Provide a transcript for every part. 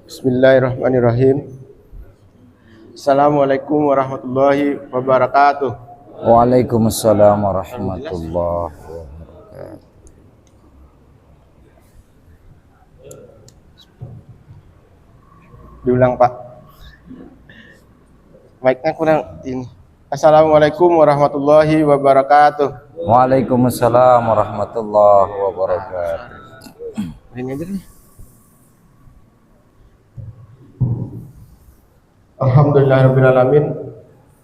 Bismillahirrahmanirrahim. Assalamualaikum warahmatullahi wabarakatuh. Waalaikumsalam warahmatullahi wabarakatuh. Diulang Pak. Mic-nya kurang ini. Assalamualaikum warahmatullahi wabarakatuh. Waalaikumsalam warahmatullahi wabarakatuh. Ini aja nih. Alhamdulillahirrahmanirrahim.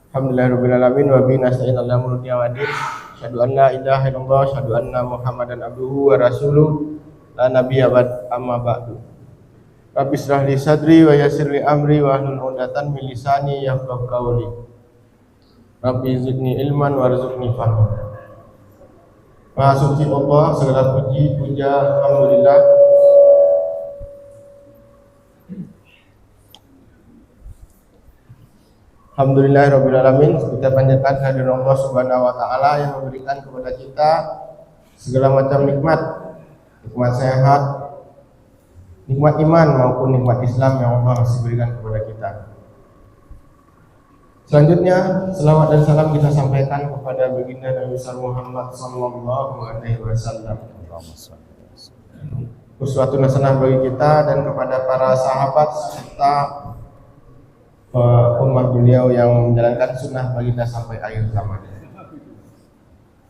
Alhamdulillahirrahmanirrahim. Wa bihi nasta'in ala umuri dunya waddin. Asyhadu an la ilaha illallah, asyhadu anna Muhammadan abduhu wa rasuluh. La nabiyya ba'd, amma ba'du. Rabbi shrah li sadri wa yassir li amri wa hlul 'uqdatam min lisani yafqahu qawli. Rabbi zidni ilman warzuqni fahma. Maha suci Allah, segala puji puja alhamdulillah. Alhamdulillahirabbil alamin. Kita panjatkan kehadiran Allah Subhanahu wa taala yang memberikan kepada kita segala macam nikmat sehat, nikmat iman maupun nikmat Islam yang Allah masih berikan kepada kita. Selanjutnya, selawat dan salam kita sampaikan kepada baginda Nabi Muhammad sallallahu alaihi wasallam. Uswatun hasanah bagi kita dan kepada para sahabat serta umat beliau yang menjalankan sunnah baginda sampai akhir zaman.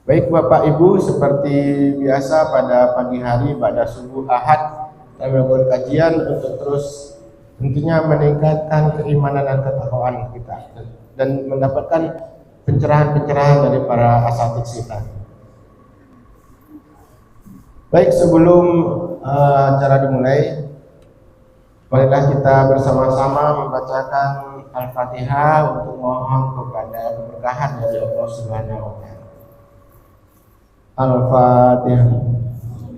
Baik Bapak Ibu, seperti biasa pada pagi hari pada subuh Ahad kami melakukan kajian untuk terus tentunya meningkatkan keimanan dan ketakwaan kita dan mendapatkan pencerahan-pencerahan dari para asatidz kita. Baik, sebelum acara dimulai, marilah kita bersama-sama membacakan Al-Fatihah untuk mohon kepada keberkahan dari Allah Subhanahu wa taala. Al-Fatihah.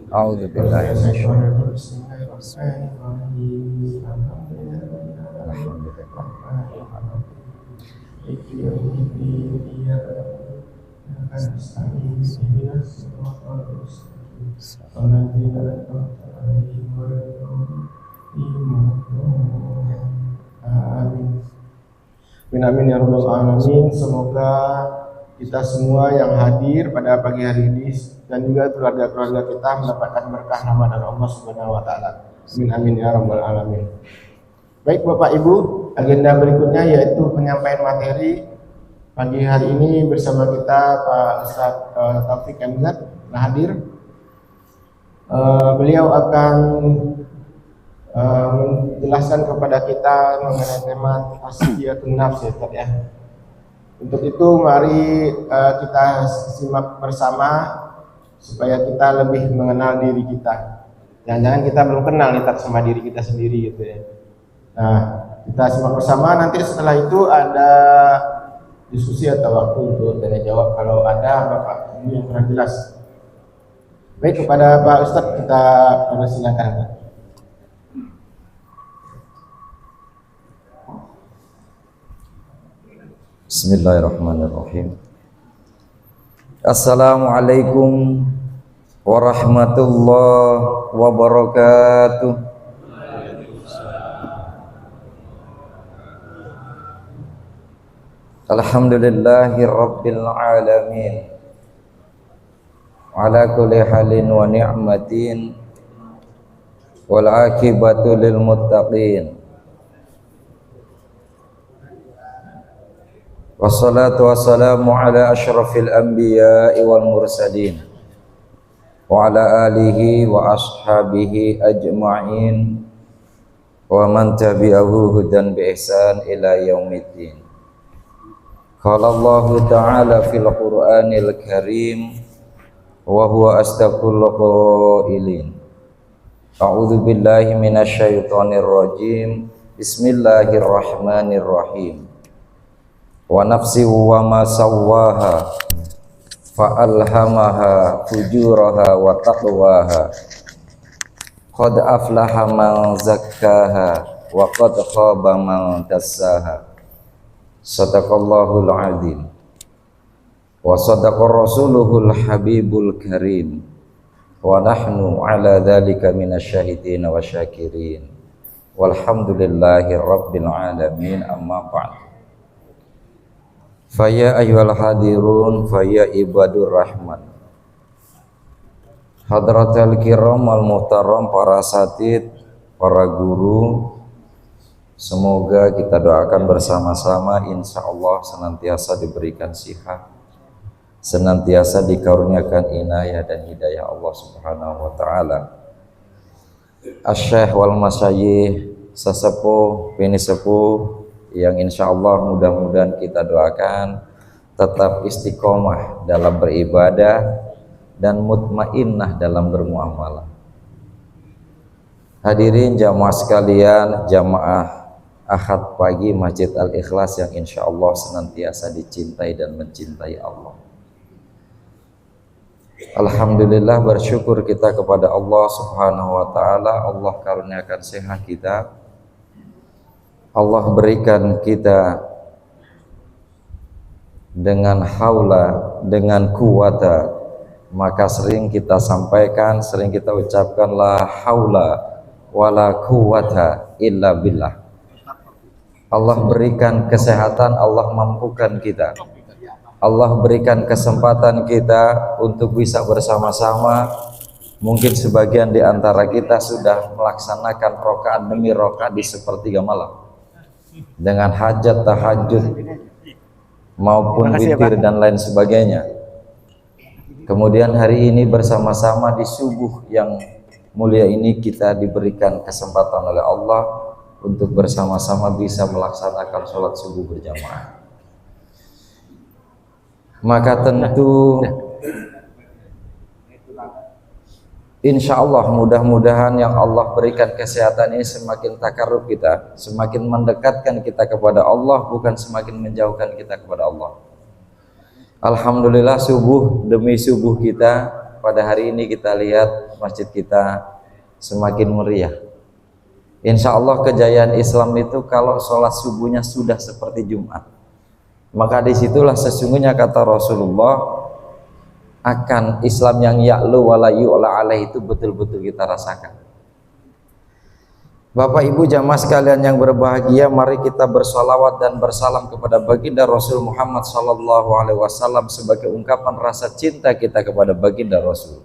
A'udzu billahi minasyaitonir Amin ya rabbal alamin. Semoga kita semua yang hadir pada pagi hari ini dan juga keluarga-keluarga kita mendapatkan berkah Ramadan Allah Subhanahu wa taala. Amin ya rabbal alamin. Baik Bapak Ibu, agenda berikutnya yaitu penyampaian materi pagi hari ini bersama kita Pak Ustaz Taufik MZ hadir. Beliau akan menjelaskan kepada kita mengenai tema tasfiyatun nafs ya. Untuk itu mari kita simak bersama supaya kita lebih mengenal diri kita. Jangan-jangan kita belum kenal nih sama diri kita sendiri gitu ya. Nah, kita simak bersama, nanti setelah itu ada diskusi atau waktu untuk tanya jawab kalau ada Bapak ini yang kurang jelas. Baik, kepada Pak Ustadz kita persilakan Pak. Bismillahirrahmanirrahim. Assalamualaikum warahmatullahi wabarakatuh. Alhamdulillahi rabbil alamin. Ala kulli halin wa ni'matin wal akibatu lil muttaqin. Wassalatu wassalamu ala asyrafil anbiya'i wal mursalin wa ala alihi wa ashabihi ajma'in wa man tabi'ahu hudan bi ihsan ila yaumiddin. Qala Allah ta'ala fil Qur'anil Karim wa huwa asdaqul qailin. A'udzu billahi minasyaitonir rajim. Bismillahirrahmanirrahim. Wa nafsi wa ma sawwaha fa alhamaha fujuraha wa taqwaha qad aflaha man zakkaha wa qad khaba man dassaha. Sadaqallahul azim wa sadaqa rasuluhul habibul karim wa nahnu ala dzalika minasyahidin wa syakirin. walhamdulillahi rabbil alamin, amma ba'd. Faya ayyuhal hadirun, faya ibadur rahman, hadratal kiram al muhtaram, para satid, para guru, semoga kita doakan bersama-sama insyaallah senantiasa diberikan sihat, senantiasa dikaruniakan inayah dan hidayah Allah Subhanahu wa taala. Asy-Syaikh wal masyayikh, sesepuh, bini sepuh yang insyaallah mudah-mudahan kita doakan tetap istiqomah dalam beribadah dan mutmainnah dalam bermuamalah. Hadirin jamaah sekalian, jamaah Ahad pagi Masjid Al-Ikhlas yang insyaallah senantiasa dicintai dan mencintai Allah. Alhamdulillah, bersyukur kita kepada Allah Subhanahu wa taala. Allah karuniakan sehat kita, Allah berikan kita dengan haula, dengan kuwata. Maka sering kita sampaikan, sering kita ucapkan la haula wala quwata illa billah. Allah berikan kesehatan, Allah mampukan kita, Allah berikan kesempatan kita untuk bisa bersama-sama. Mungkin sebagian di antara kita sudah melaksanakan rakaat demi rakaat di sepertiga malam dengan hajat, tahajud maupun witir dan lain sebagainya. Kemudian hari ini bersama-sama di subuh yang mulia ini kita diberikan kesempatan oleh Allah untuk bersama-sama bisa melaksanakan sholat subuh berjamaah. Maka tentu insya Allah mudah-mudahan yang Allah berikan kesehatan ini semakin takarrub kita, semakin mendekatkan kita kepada Allah, bukan semakin menjauhkan kita kepada Allah. Alhamdulillah, subuh demi subuh kita pada hari ini kita lihat masjid kita semakin meriah. Insya Allah kejayaan Islam itu kalau sholat subuhnya sudah seperti Jumat, maka disitulah sesungguhnya kata Rasulullah akan Islam yang ya'lu wa la yu'la alaih itu betul-betul kita rasakan. Bapak Ibu jamaah sekalian yang berbahagia, mari kita bersalawat dan bersalam kepada baginda Rasul Muhammad sallallahu alaihi wasallam sebagai ungkapan rasa cinta kita kepada baginda Rasul.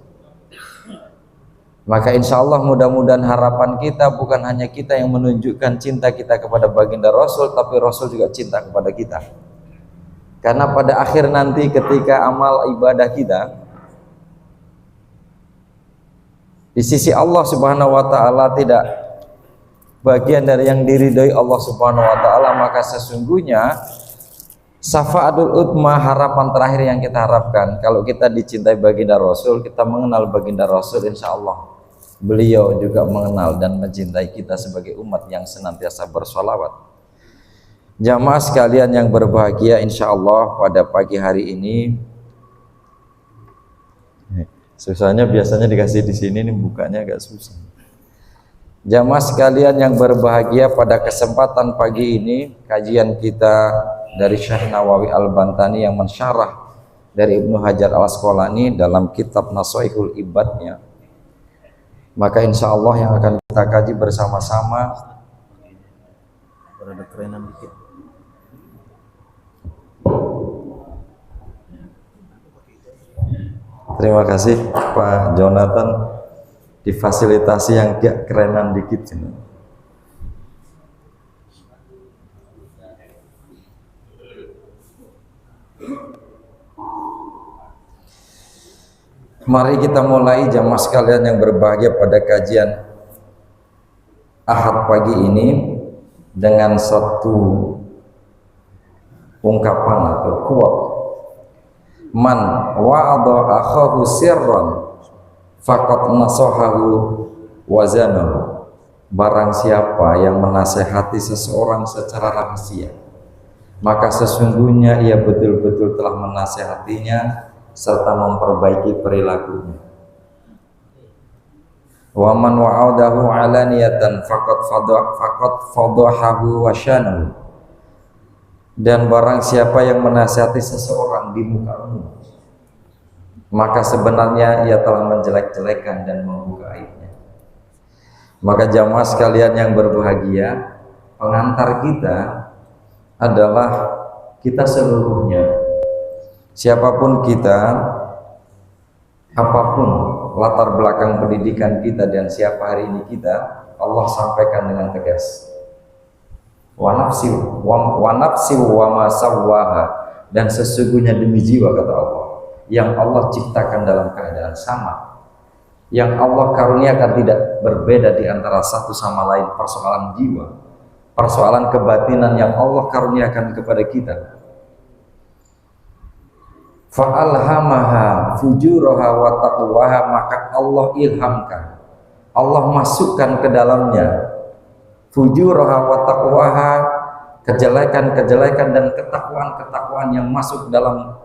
Maka insya Allah mudah-mudahan harapan kita bukan hanya kita yang menunjukkan cinta kita kepada baginda Rasul, tapi Rasul juga cinta kepada kita. Karena pada akhir nanti ketika amal ibadah kita di sisi Allah Subhanahu wa taala tidak bagian dari yang diridhoi Allah Subhanahu wa taala, maka sesungguhnya syafaatul utma, harapan terakhir yang kita harapkan kalau kita dicintai baginda Rasul, kita mengenal baginda Rasul, insya Allah beliau juga mengenal dan mencintai kita sebagai umat yang senantiasa bersolawat. Jamaah sekalian yang berbahagia, insya Allah pada pagi hari ini, susahnya biasanya dikasih di sini, nih bukanya agak susah. Jamaah sekalian yang berbahagia, pada kesempatan pagi ini kajian kita dari Syekh Nawawi Al-Bantani yang mensyarah dari Ibnu Hajar Al-Asqalani dalam kitab Nasaihul Ibadnya. Maka insya Allah yang akan kita kaji bersama-sama, ada kerenan dikit. terima kasih Pak Jonathan, difasilitasi yang gak kerenan dikit ini. Mari kita mulai jamaah sekalian yang berbahagia pada kajian Ahad pagi ini dengan satu ungkapan atau quote. Man wa'adha akhahu sirran faqad nasahahu wazanahu. Barang siapa yang menasehati seseorang secara rahasia, maka sesungguhnya ia betul-betul telah menasehatinya serta memperbaiki perilakunya. Wa man wa'adahu alaniyatan faqad fadahahu wa syanahu. Dan barang siapa yang menasihati seseorang di muka umum, maka sebenarnya ia telah menjelek-jelekan dan membuka aibnya. Maka jamaah sekalian yang berbahagia, pengantar kita adalah kita seluruhnya. Siapapun kita, apapun latar belakang pendidikan kita dan siapa hari ini kita, Allah sampaikan dengan tegas. Wa nafsi wa ma sawwaha, dan sesungguhnya demi jiwa, kata Allah, yang Allah ciptakan dalam keadaan sama, yang Allah karuniakan tidak berbeda di antara satu sama lain. Persoalan jiwa, persoalan kebatinan yang Allah karuniakan kepada kita. Fa'alhamaha fujuraha wa taqwaha, maka Allah ilhamkan, Allah masukkan ke dalamnya fujuraha wa taqwaha, kejelekan-kejelekan dan ketakwaan-ketakwaan yang masuk dalam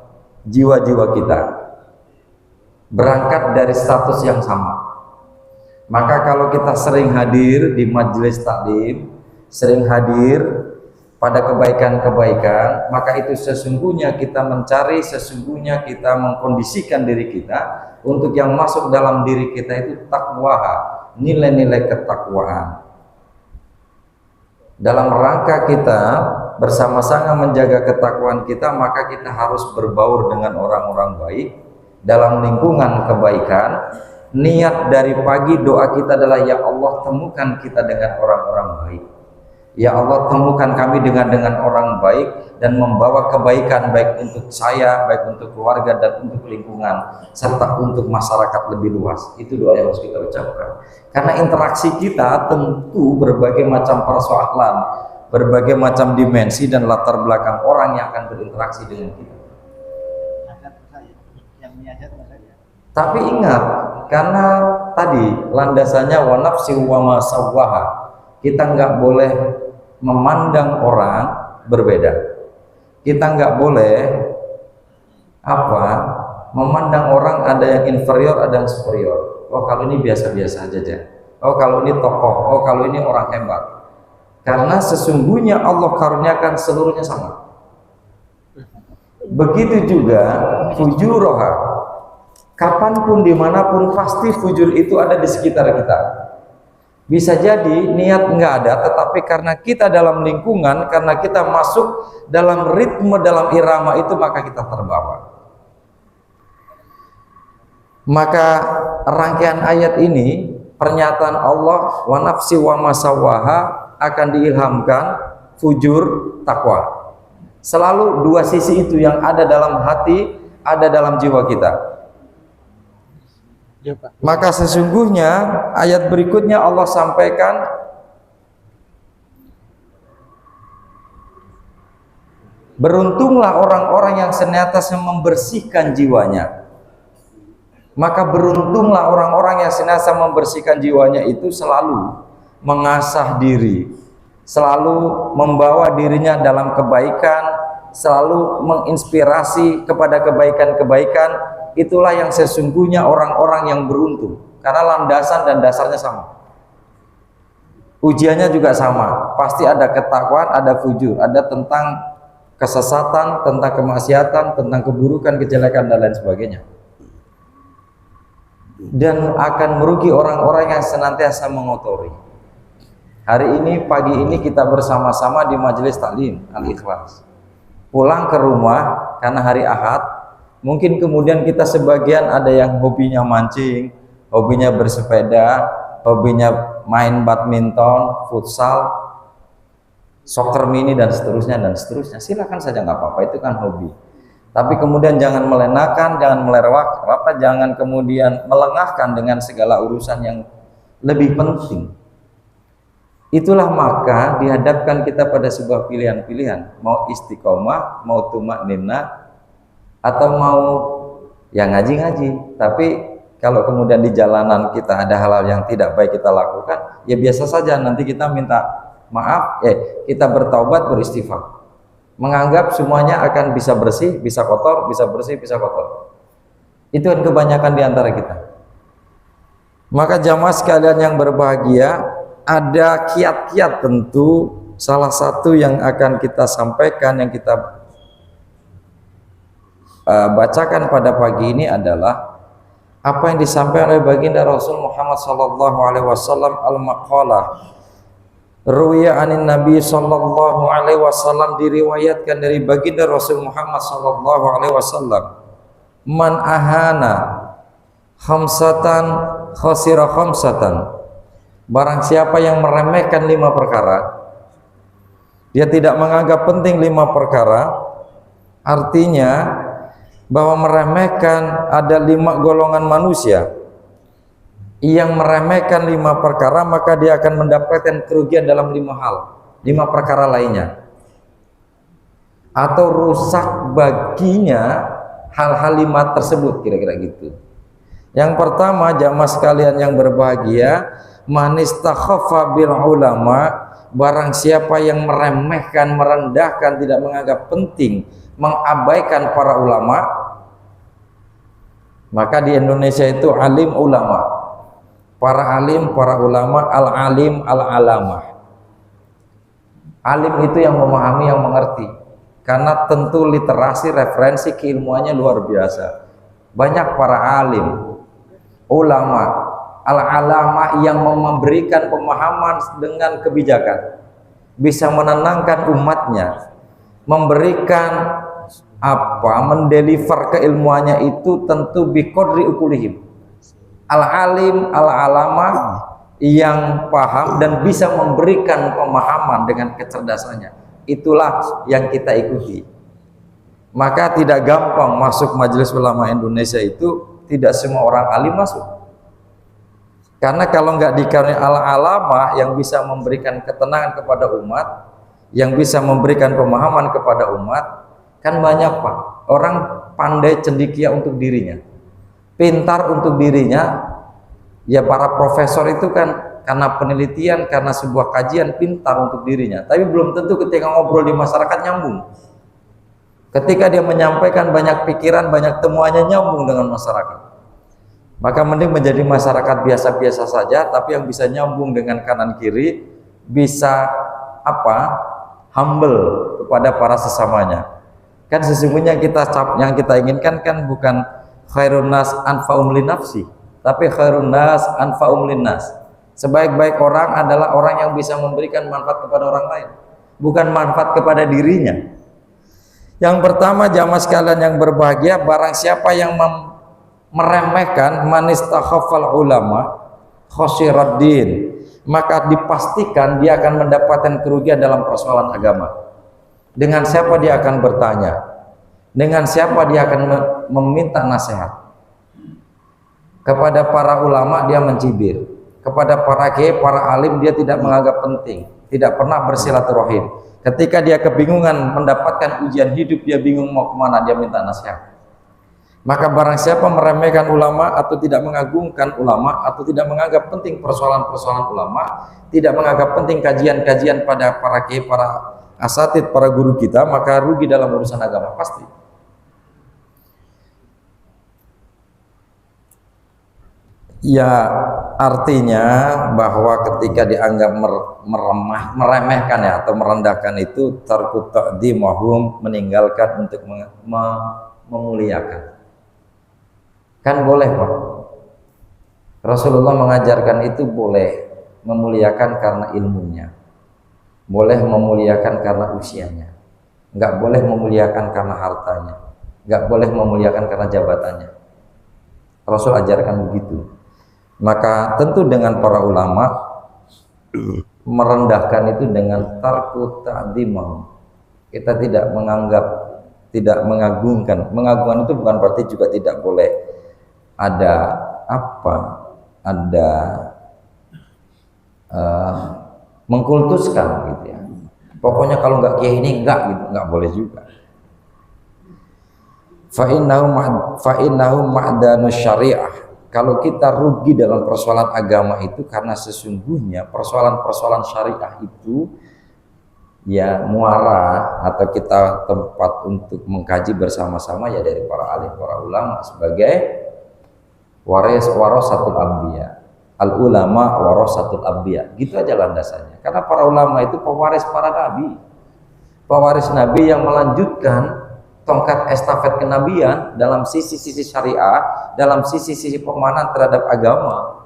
jiwa-jiwa kita, berangkat dari status yang sama. Maka kalau kita sering hadir di majelis taklim, sering hadir pada kebaikan-kebaikan, maka itu sesungguhnya kita mencari, sesungguhnya kita mengkondisikan diri kita untuk yang masuk dalam diri kita itu takwaha, nilai-nilai ketakwaan. Dalam rangka kita bersama-sama menjaga ketakwaan kita, maka kita harus berbaur dengan orang-orang baik dalam lingkungan kebaikan. Niat dari pagi doa kita adalah, ya Allah, temukan kita dengan orang-orang baik. Ya Allah, temukan kami dengan orang baik dan membawa kebaikan baik untuk saya, baik untuk keluarga dan untuk lingkungan serta untuk masyarakat lebih luas. Itu doa yang harus kita ucapkan. Karena interaksi kita tentu berbagai macam persoalan, berbagai macam dimensi dan latar belakang orang yang akan berinteraksi dengan kita. Tapi ingat, karena tadi landasannya wa nafsi wa ma sawwaha, kita nggak boleh memandang orang berbeda. Kita nggak boleh memandang orang ada yang inferior, ada yang superior. Oh, kalau ini biasa-biasa aja. Oh, kalau ini tokoh. Oh, kalau ini orang hebat. Karena sesungguhnya Allah karuniakan seluruhnya sama. Begitu juga fujuroha. Kapanpun, dimanapun, pasti fujur itu ada di sekitar kita. Bisa jadi niat nggak ada, tetapi karena kita dalam lingkungan, karena kita masuk dalam ritme, dalam irama itu, maka kita terbawa. Maka rangkaian ayat ini, pernyataan Allah wa nafsi wa masawaha, akan diilhamkan fujur takwa. Selalu dua sisi itu yang ada dalam hati, ada dalam jiwa kita. Maka sesungguhnya ayat berikutnya Allah sampaikan, beruntunglah orang-orang yang senantiasa membersihkan jiwanya. Maka beruntunglah orang-orang yang senantiasa membersihkan jiwanya itu selalu mengasah diri, selalu membawa dirinya dalam kebaikan, selalu menginspirasi kepada kebaikan-kebaikan. Itulah yang sesungguhnya orang-orang yang beruntung, karena landasan dan dasarnya sama, ujiannya juga sama, pasti ada ketakwaan, ada fujur, ada tentang kesesatan, tentang kemaksiatan, tentang keburukan, kejelekan dan lain sebagainya. Dan akan merugi orang-orang yang senantiasa mengotori. Hari ini, pagi ini kita bersama-sama di majelis taklim Al-Ikhlas, pulang ke rumah karena hari Ahad. Mungkin kemudian kita sebagian ada yang hobinya mancing, hobinya bersepeda, hobinya main badminton, futsal, soccer mini dan seterusnya dan seterusnya. Silakan saja, nggak apa-apa, itu kan hobi. Tapi kemudian jangan melenakan, jangan melewat, jangan kemudian melengahkan dengan segala urusan yang lebih penting. Itulah maka dihadapkan kita pada sebuah pilihan-pilihan, mau istiqomah, mau tumakninah, atau mau ya ngaji-ngaji. Tapi kalau kemudian di jalanan kita ada hal-hal yang tidak baik kita lakukan, ya biasa saja, nanti kita minta maaf, kita bertaubat, beristighfar, menganggap semuanya akan bisa bersih, bisa kotor, bisa bersih, bisa kotor. Itu kan kebanyakan di antara kita. Maka jamaah sekalian yang berbahagia, ada kiat-kiat tentu. Salah satu yang akan kita sampaikan, yang kita bacakan pada pagi ini adalah apa yang disampaikan oleh baginda Rasul Muhammad sallallahu alaihi wasallam, al-maqalah ruwiya anin Nabi sallallahu alaihi wasallam, diriwayatkan dari baginda Rasul Muhammad sallallahu alaihi wasallam, man ahana khamsatan khasira khamsatan, barang siapa yang meremehkan 5 perkara, dia tidak menganggap penting 5 perkara, artinya bahwa meremehkan ada 5 golongan manusia yang meremehkan 5 perkara, maka dia akan mendapatkan kerugian dalam 5 hal, 5 perkara lainnya, atau rusak baginya hal-hal 5 tersebut, kira-kira gitu. Yang pertama, jamaah sekalian yang berbahagia, man istakhaffa bil ulama, barang siapa yang meremehkan, merendahkan, tidak menganggap penting, mengabaikan para ulama, maka di Indonesia itu alim ulama, para alim, para ulama, al-alim, al-alamah. Alim itu yang memahami, yang mengerti, karena tentu literasi, referensi keilmuannya luar biasa. Banyak para alim, ulama, al-alamah yang memberikan pemahaman dengan kebijakan, bisa menenangkan umatnya, memberikan mendeliver keilmuannya itu tentu biqadri ukulihim. Al-alim, al-alamah yang paham dan bisa memberikan pemahaman dengan kecerdasannya, itulah yang kita ikuti. Maka tidak gampang masuk Majelis Ulama Indonesia itu, tidak semua orang alim masuk. Karena kalau nggak dikaruniai al-alamah yang bisa memberikan ketenangan kepada umat, yang bisa memberikan pemahaman kepada umat, kan banyak Pak, orang pandai cendekia untuk dirinya, pintar untuk dirinya. Ya para profesor itu kan karena penelitian, karena sebuah kajian, pintar untuk dirinya, tapi belum tentu ketika ngobrol di masyarakat nyambung. Ketika dia menyampaikan banyak pikiran, banyak temuannya nyambung dengan masyarakat. Maka mending menjadi masyarakat biasa-biasa saja, tapi yang bisa nyambung dengan kanan kiri, bisa humble kepada para sesamanya. Kan sesungguhnya yang kita inginkan kan bukan khairun nas anfa'um linafsi, tapi khairun nas anfa'um linnas. Sebaik-baik orang adalah orang yang bisa memberikan manfaat kepada orang lain, bukan manfaat kepada dirinya. Yang pertama, jamaah sekalian yang berbahagia, barang siapa yang meremehkan man istakhaffal ulama khosiraddin, maka dipastikan dia akan mendapatkan kerugian dalam persoalan agama. Dengan siapa dia akan bertanya, dengan siapa dia akan meminta nasihat. Kepada para ulama dia mencibir, kepada para kiai, para alim dia tidak menganggap penting, tidak pernah bersilaturahim. Ketika dia kebingungan mendapatkan ujian hidup, dia bingung mau kemana, dia minta nasihat. Maka barang siapa meremehkan ulama atau tidak mengagungkan ulama atau tidak menganggap penting persoalan-persoalan ulama, tidak menganggap penting kajian-kajian pada para kiai, para asatid, para guru kita, maka rugi dalam urusan agama pasti. Ya, artinya bahwa ketika dianggap meremehkan ya atau merendahkan itu tarku taqdimahum, meninggalkan untuk memuliakan. Kan boleh Pak, Rasulullah mengajarkan itu boleh memuliakan karena ilmunya, boleh memuliakan karena usianya, nggak boleh memuliakan karena hartanya, nggak boleh memuliakan karena jabatannya. Rasul ajarkan begitu. Maka tentu dengan para ulama merendahkan itu dengan tarku ta'dimah. Kita tidak menganggap, tidak mengagungkan. Mengagungkan itu bukan berarti juga tidak boleh ada mengkultuskan gitu ya. Pokoknya kalau nggak kiai ini enggak gitu, nggak boleh juga. Fa'innahu ma'danu syariah. Kalau kita rugi dalam persoalan agama itu karena sesungguhnya persoalan-persoalan syariah itu ya muara atau kita tempat untuk mengkaji bersama-sama ya dari para alim, para ulama sebagai warasatul anbiya. Al ulama warasatul anbiya. Gitu aja landasannya. Karena para ulama itu pewaris para nabi. Pewaris nabi yang melanjutkan tongkat estafet kenabian dalam sisi-sisi syariah, dalam sisi-sisi pemahaman terhadap agama.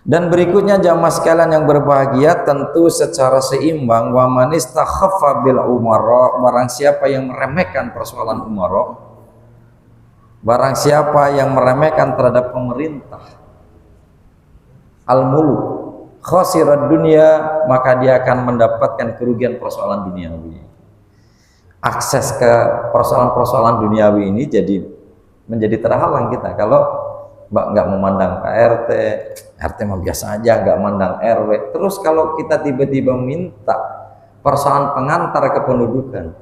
Dan berikutnya jamaah sekalian yang berbahagia, tentu secara seimbang, wa man istakhaffa bil umara, barang siapa yang meremehkan persoalan umara, barang siapa yang meremehkan terhadap pemerintah, al-muluk, khasirad dunia, maka dia akan mendapatkan kerugian persoalan duniawi. Akses ke persoalan-persoalan duniawi ini menjadi terhalang kita kalau nggak memandang Pak RT mah biasa aja, nggak memandang RW. Terus kalau kita tiba-tiba minta persoalan pengantar kependudukan,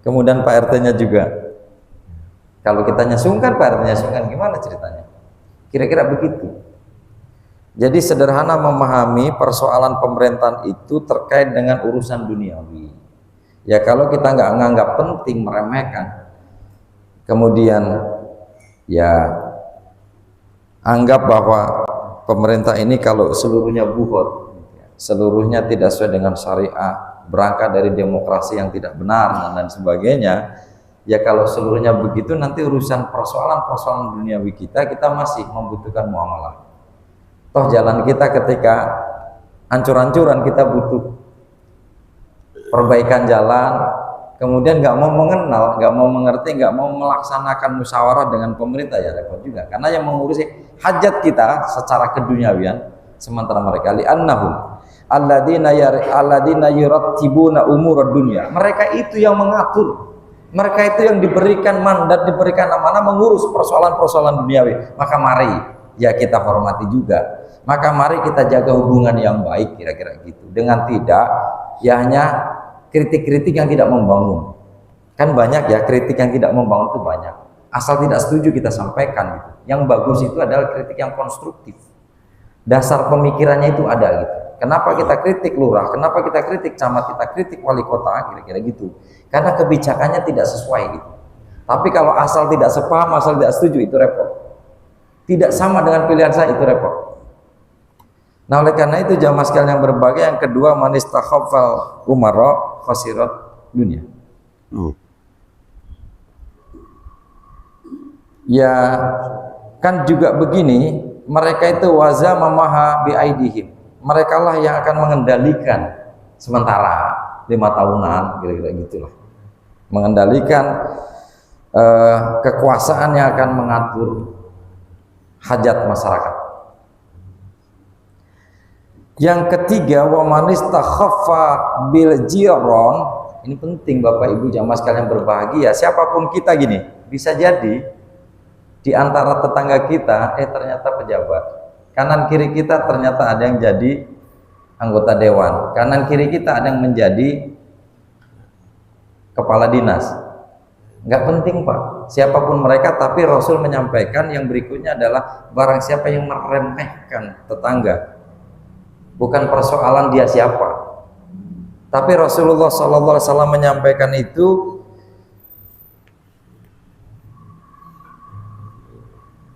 kemudian Pak RT-nya juga, kalau kita nyesungkan, Pak RT-nya nyesungkan, gimana ceritanya? Kira-kira begitu. Jadi sederhana memahami persoalan pemerintahan itu terkait dengan urusan duniawi. Ya kalau kita nggak menganggap penting, meremehkan, kemudian ya anggap bahwa pemerintah ini kalau seluruhnya buhot, seluruhnya tidak sesuai dengan syariah, berangkat dari demokrasi yang tidak benar dan sebagainya, ya kalau seluruhnya begitu, nanti urusan persoalan-persoalan duniawi kita masih membutuhkan muamalah. Toh jalan kita ketika ancur-ancuran, kita butuh perbaikan jalan, kemudian nggak mau mengenal, nggak mau mengerti, nggak mau melaksanakan musyawarah dengan pemerintah, ya repot juga. Karena yang mengurusi hajat kita secara keduniawian, sementara mereka li'annahum alladzina yurattibuna umurad dunya, mereka itu yang mengatur, mereka itu yang diberikan mandat, diberikan amanah mengurus persoalan-persoalan duniawi. Maka mari ya kita hormati juga, maka mari kita jaga hubungan yang baik, kira-kira gitu, dengan tidak ya hanya kritik-kritik yang tidak membangun. Kan banyak ya kritik yang tidak membangun, itu banyak. Asal tidak setuju kita sampaikan gitu. Yang bagus itu adalah kritik yang konstruktif. Dasar pemikirannya itu ada gitu. Kenapa kita kritik lurah? Kenapa kita kritik camat? Kita kritik wali kota, kira-kira gitu. Karena kebijakannya tidak sesuai gitu. Tapi kalau asal tidak sepaham, asal tidak setuju, itu repot. Tidak sama dengan pilihan saya, itu repot. Nah oleh karena itu jamaah sekalian yang berbahagia, yang kedua, man istakhaffal umara khasirat dunia. Ya kan juga begini, mereka itu waza mamaha bi aidihim, mereka lah yang akan mengendalikan sementara 5 tahunan, kira-kira gitulah, mengendalikan kekuasaan yang akan mengatur hajat masyarakat. Yang ketiga, wa man istakhaffa bil jiran, ini penting Bapak Ibu jamaah sekalian berbahagia, siapapun kita gini, bisa jadi di antara tetangga kita ternyata pejabat, kanan kiri kita ternyata ada yang jadi anggota dewan, kanan kiri kita ada yang menjadi kepala dinas. Nggak penting Pak, siapapun mereka, tapi Rasul menyampaikan yang berikutnya adalah barang siapa yang meremehkan tetangga, bukan persoalan dia siapa, tapi Rasulullah SAW menyampaikan itu,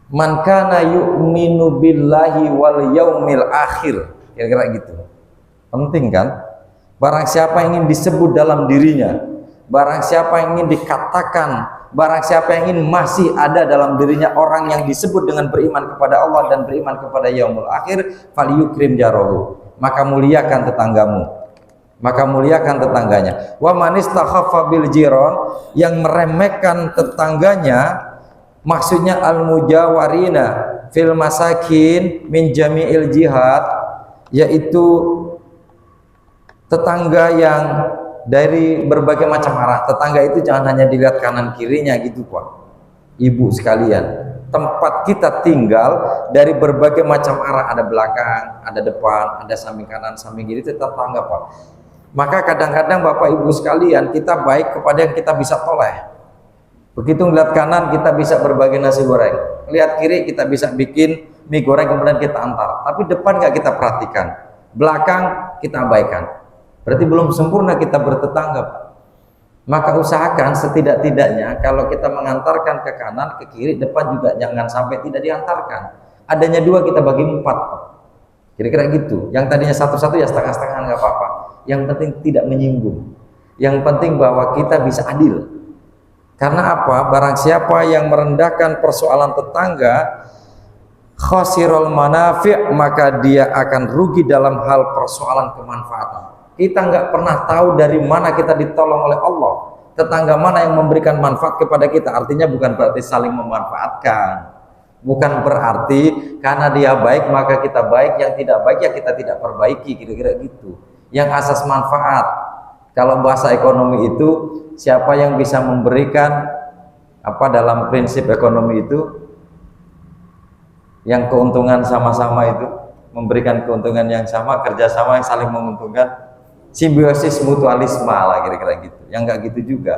man kana yu'minu billahi wal yaumil akhir, kira-kira gitu. Penting kan? Barang siapa yang ingin disebut dalam dirinya, barang siapa yang ingin dikatakan, barang siapa yang ingin masih ada dalam dirinya orang yang disebut dengan beriman kepada Allah dan beriman kepada yaumul akhir, falyukrim jarahu, maka muliakan tetanggamu, maka muliakan tetangganya. Wa man istakhaffa bil jiran, yang meremehkan tetangganya, maksudnya al-mujawarina fil masakin min jami'il jihad, yaitu tetangga yang dari berbagai macam arah. Tetangga itu jangan hanya dilihat kanan kirinya gitu Pak Ibu sekalian, tempat kita tinggal dari berbagai macam arah, ada belakang, ada depan, ada samping kanan, samping kiri, itu tetangga Pak. Maka kadang-kadang Bapak Ibu sekalian, kita baik kepada yang kita bisa toleh. Begitu ngeliat kanan kita bisa berbagi nasi goreng, lihat kiri kita bisa bikin mie goreng kemudian kita antar, tapi depan nggak kita perhatikan, belakang kita abaikan, berarti belum sempurna kita bertetangga Pak. Maka usahakan setidak-tidaknya kalau kita mengantarkan ke kanan, ke kiri, depan juga jangan sampai tidak diantarkan. Adanya 2 kita bagi 4 Pak. Kira-kira gitu. Yang tadinya 1-1 ya setengah-setengah nggak apa-apa. Yang penting tidak menyinggung. Yang penting bahwa kita bisa adil. Karena apa? Barang siapa yang merendahkan persoalan tetangga, khasirul manafi', maka dia akan rugi dalam hal persoalan kemanfaatan. Kita nggak pernah tahu dari mana kita ditolong oleh Allah, tetangga mana yang memberikan manfaat kepada kita. Artinya bukan berarti saling memanfaatkan, bukan berarti karena dia baik maka kita baik, yang tidak baik ya kita tidak perbaiki, kira-kira gitu. Yang asas manfaat, kalau bahasa ekonomi itu siapa yang bisa memberikan apa dalam prinsip ekonomi itu, yang keuntungan sama-sama itu, memberikan keuntungan yang sama, kerjasama yang saling menguntungkan, simbiosis mutualisme lah, kira-kira gitu. Yang enggak gitu juga.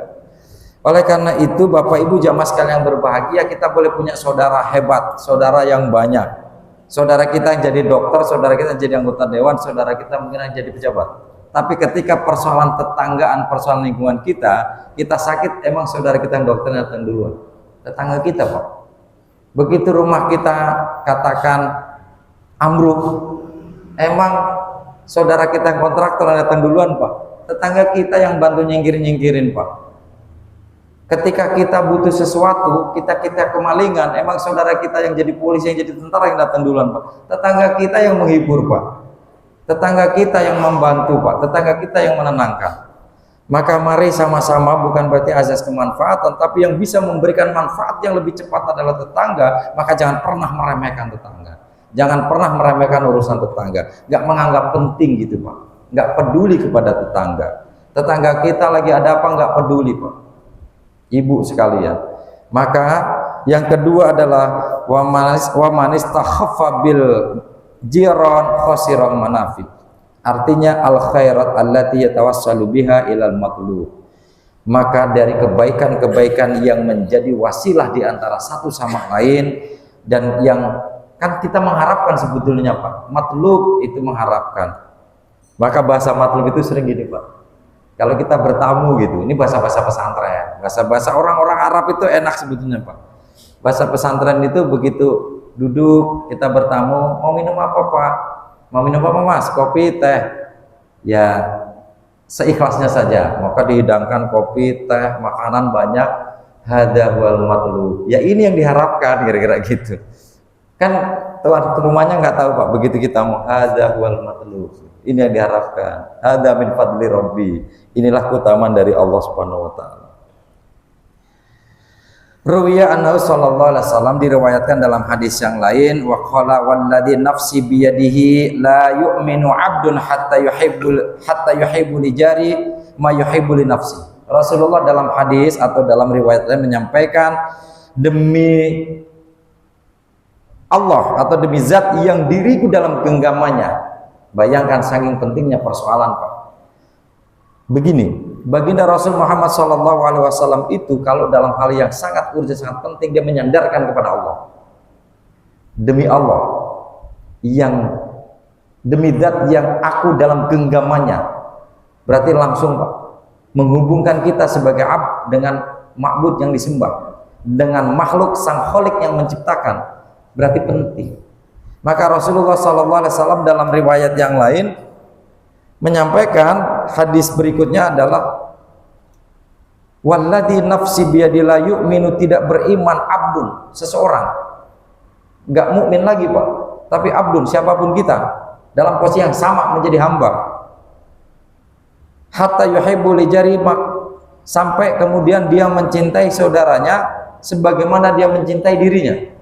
Oleh karena itu Bapak Ibu jamaah sekalian yang berbahagia, kita boleh punya saudara hebat, saudara yang banyak. Saudara kita yang jadi dokter, saudara kita yang jadi anggota dewan, saudara kita mungkin yang jadi pejabat. Tapi ketika persoalan tetanggaan, persoalan lingkungan kita sakit, emang saudara kita yang dokter datang duluan. Tetangga kita, Pak. Begitu rumah kita katakan ambruk, emang saudara kita yang kontraktor datang duluan, Pak. Tetangga kita yang bantu nyingkirin, Pak. Ketika kita butuh sesuatu, kita kemalingan, emang saudara kita yang jadi polisi, yang jadi tentara yang datang duluan, Pak. Tetangga kita yang menghibur, Pak. Tetangga kita yang membantu, Pak. Tetangga kita yang menenangkan. Maka mari sama-sama, bukan berarti azas kemanfaatan, tapi yang bisa memberikan manfaat yang lebih cepat adalah tetangga. Maka jangan pernah meremehkan tetangga. Jangan pernah meremehkan urusan tetangga. Nggak menganggap penting gitu, Pak. Nggak peduli kepada tetangga. Tetangga kita lagi ada apa, nggak peduli, Pak. Ibu sekalian. Maka yang kedua adalah wa manis takhaffa bil jiran khasiral manafi. Artinya al khairat allati yatawassalu biha ilal matlub. Maka dari kebaikan-kebaikan yang menjadi wasilah di antara satu sama lain, dan yang kan kita mengharapkan sebetulnya, Pak. Matlub itu mengharapkan. Maka bahasa matlub itu sering gini, Pak. Kalau kita bertamu gitu, ini bahasa-bahasa pesantren, bahasa-bahasa orang-orang Arab itu enak sebetulnya, Pak. Bahasa pesantren itu begitu duduk, kita bertamu, mau minum apa, Pak? Mau minum apa, Mas? Kopi, teh? Ya, seikhlasnya saja. Maka dihidangkan kopi, teh, makanan banyak. Hadza wal matlub. Ya ini yang diharapkan, kira-kira gitu. Kan tuan rumahnya nggak tahu, Pak. Begitu kita mau hadza wal matlub. Ini yang diharapkan. Hadza min fadli rabbi. Inilah keutamaan dari Allah Subhanahu wa taala. Ruwiya annahu sallallahu alaihi wasallam, diriwayatkan dalam hadis yang lain, wa qala walladzi nafsi biyadihi la yu'minu 'abdun hatta yuhibbu li jari ma yuhibbu li nafsi. Rasulullah dalam hadis atau dalam riwayat lain menyampaikan, demi Allah atau demi zat yang diriku dalam genggamannya. Bayangkan saking pentingnya persoalan, Pak. Begini, baginda Rasul Muhammad SAW itu kalau dalam hal yang sangat urgent, sangat penting, dia menyandarkan kepada Allah. Demi Allah, demi zat yang aku dalam genggamannya. Berarti langsung, Pak, menghubungkan kita sebagai abd dengan ma'bud yang disembah, dengan makhluk sang kholik yang menciptakan. Berarti penting. Maka Rasulullah SAW dalam riwayat yang lain menyampaikan, hadis berikutnya adalah walladzi nafsi biyadillah yu'minu, tidak beriman abdun, seseorang enggak mukmin lagi, Pak, tapi abdun, siapapun kita dalam posisi yang sama menjadi hamba, hatta yuhibbu li jari, sampai kemudian dia mencintai saudaranya sebagaimana dia mencintai dirinya.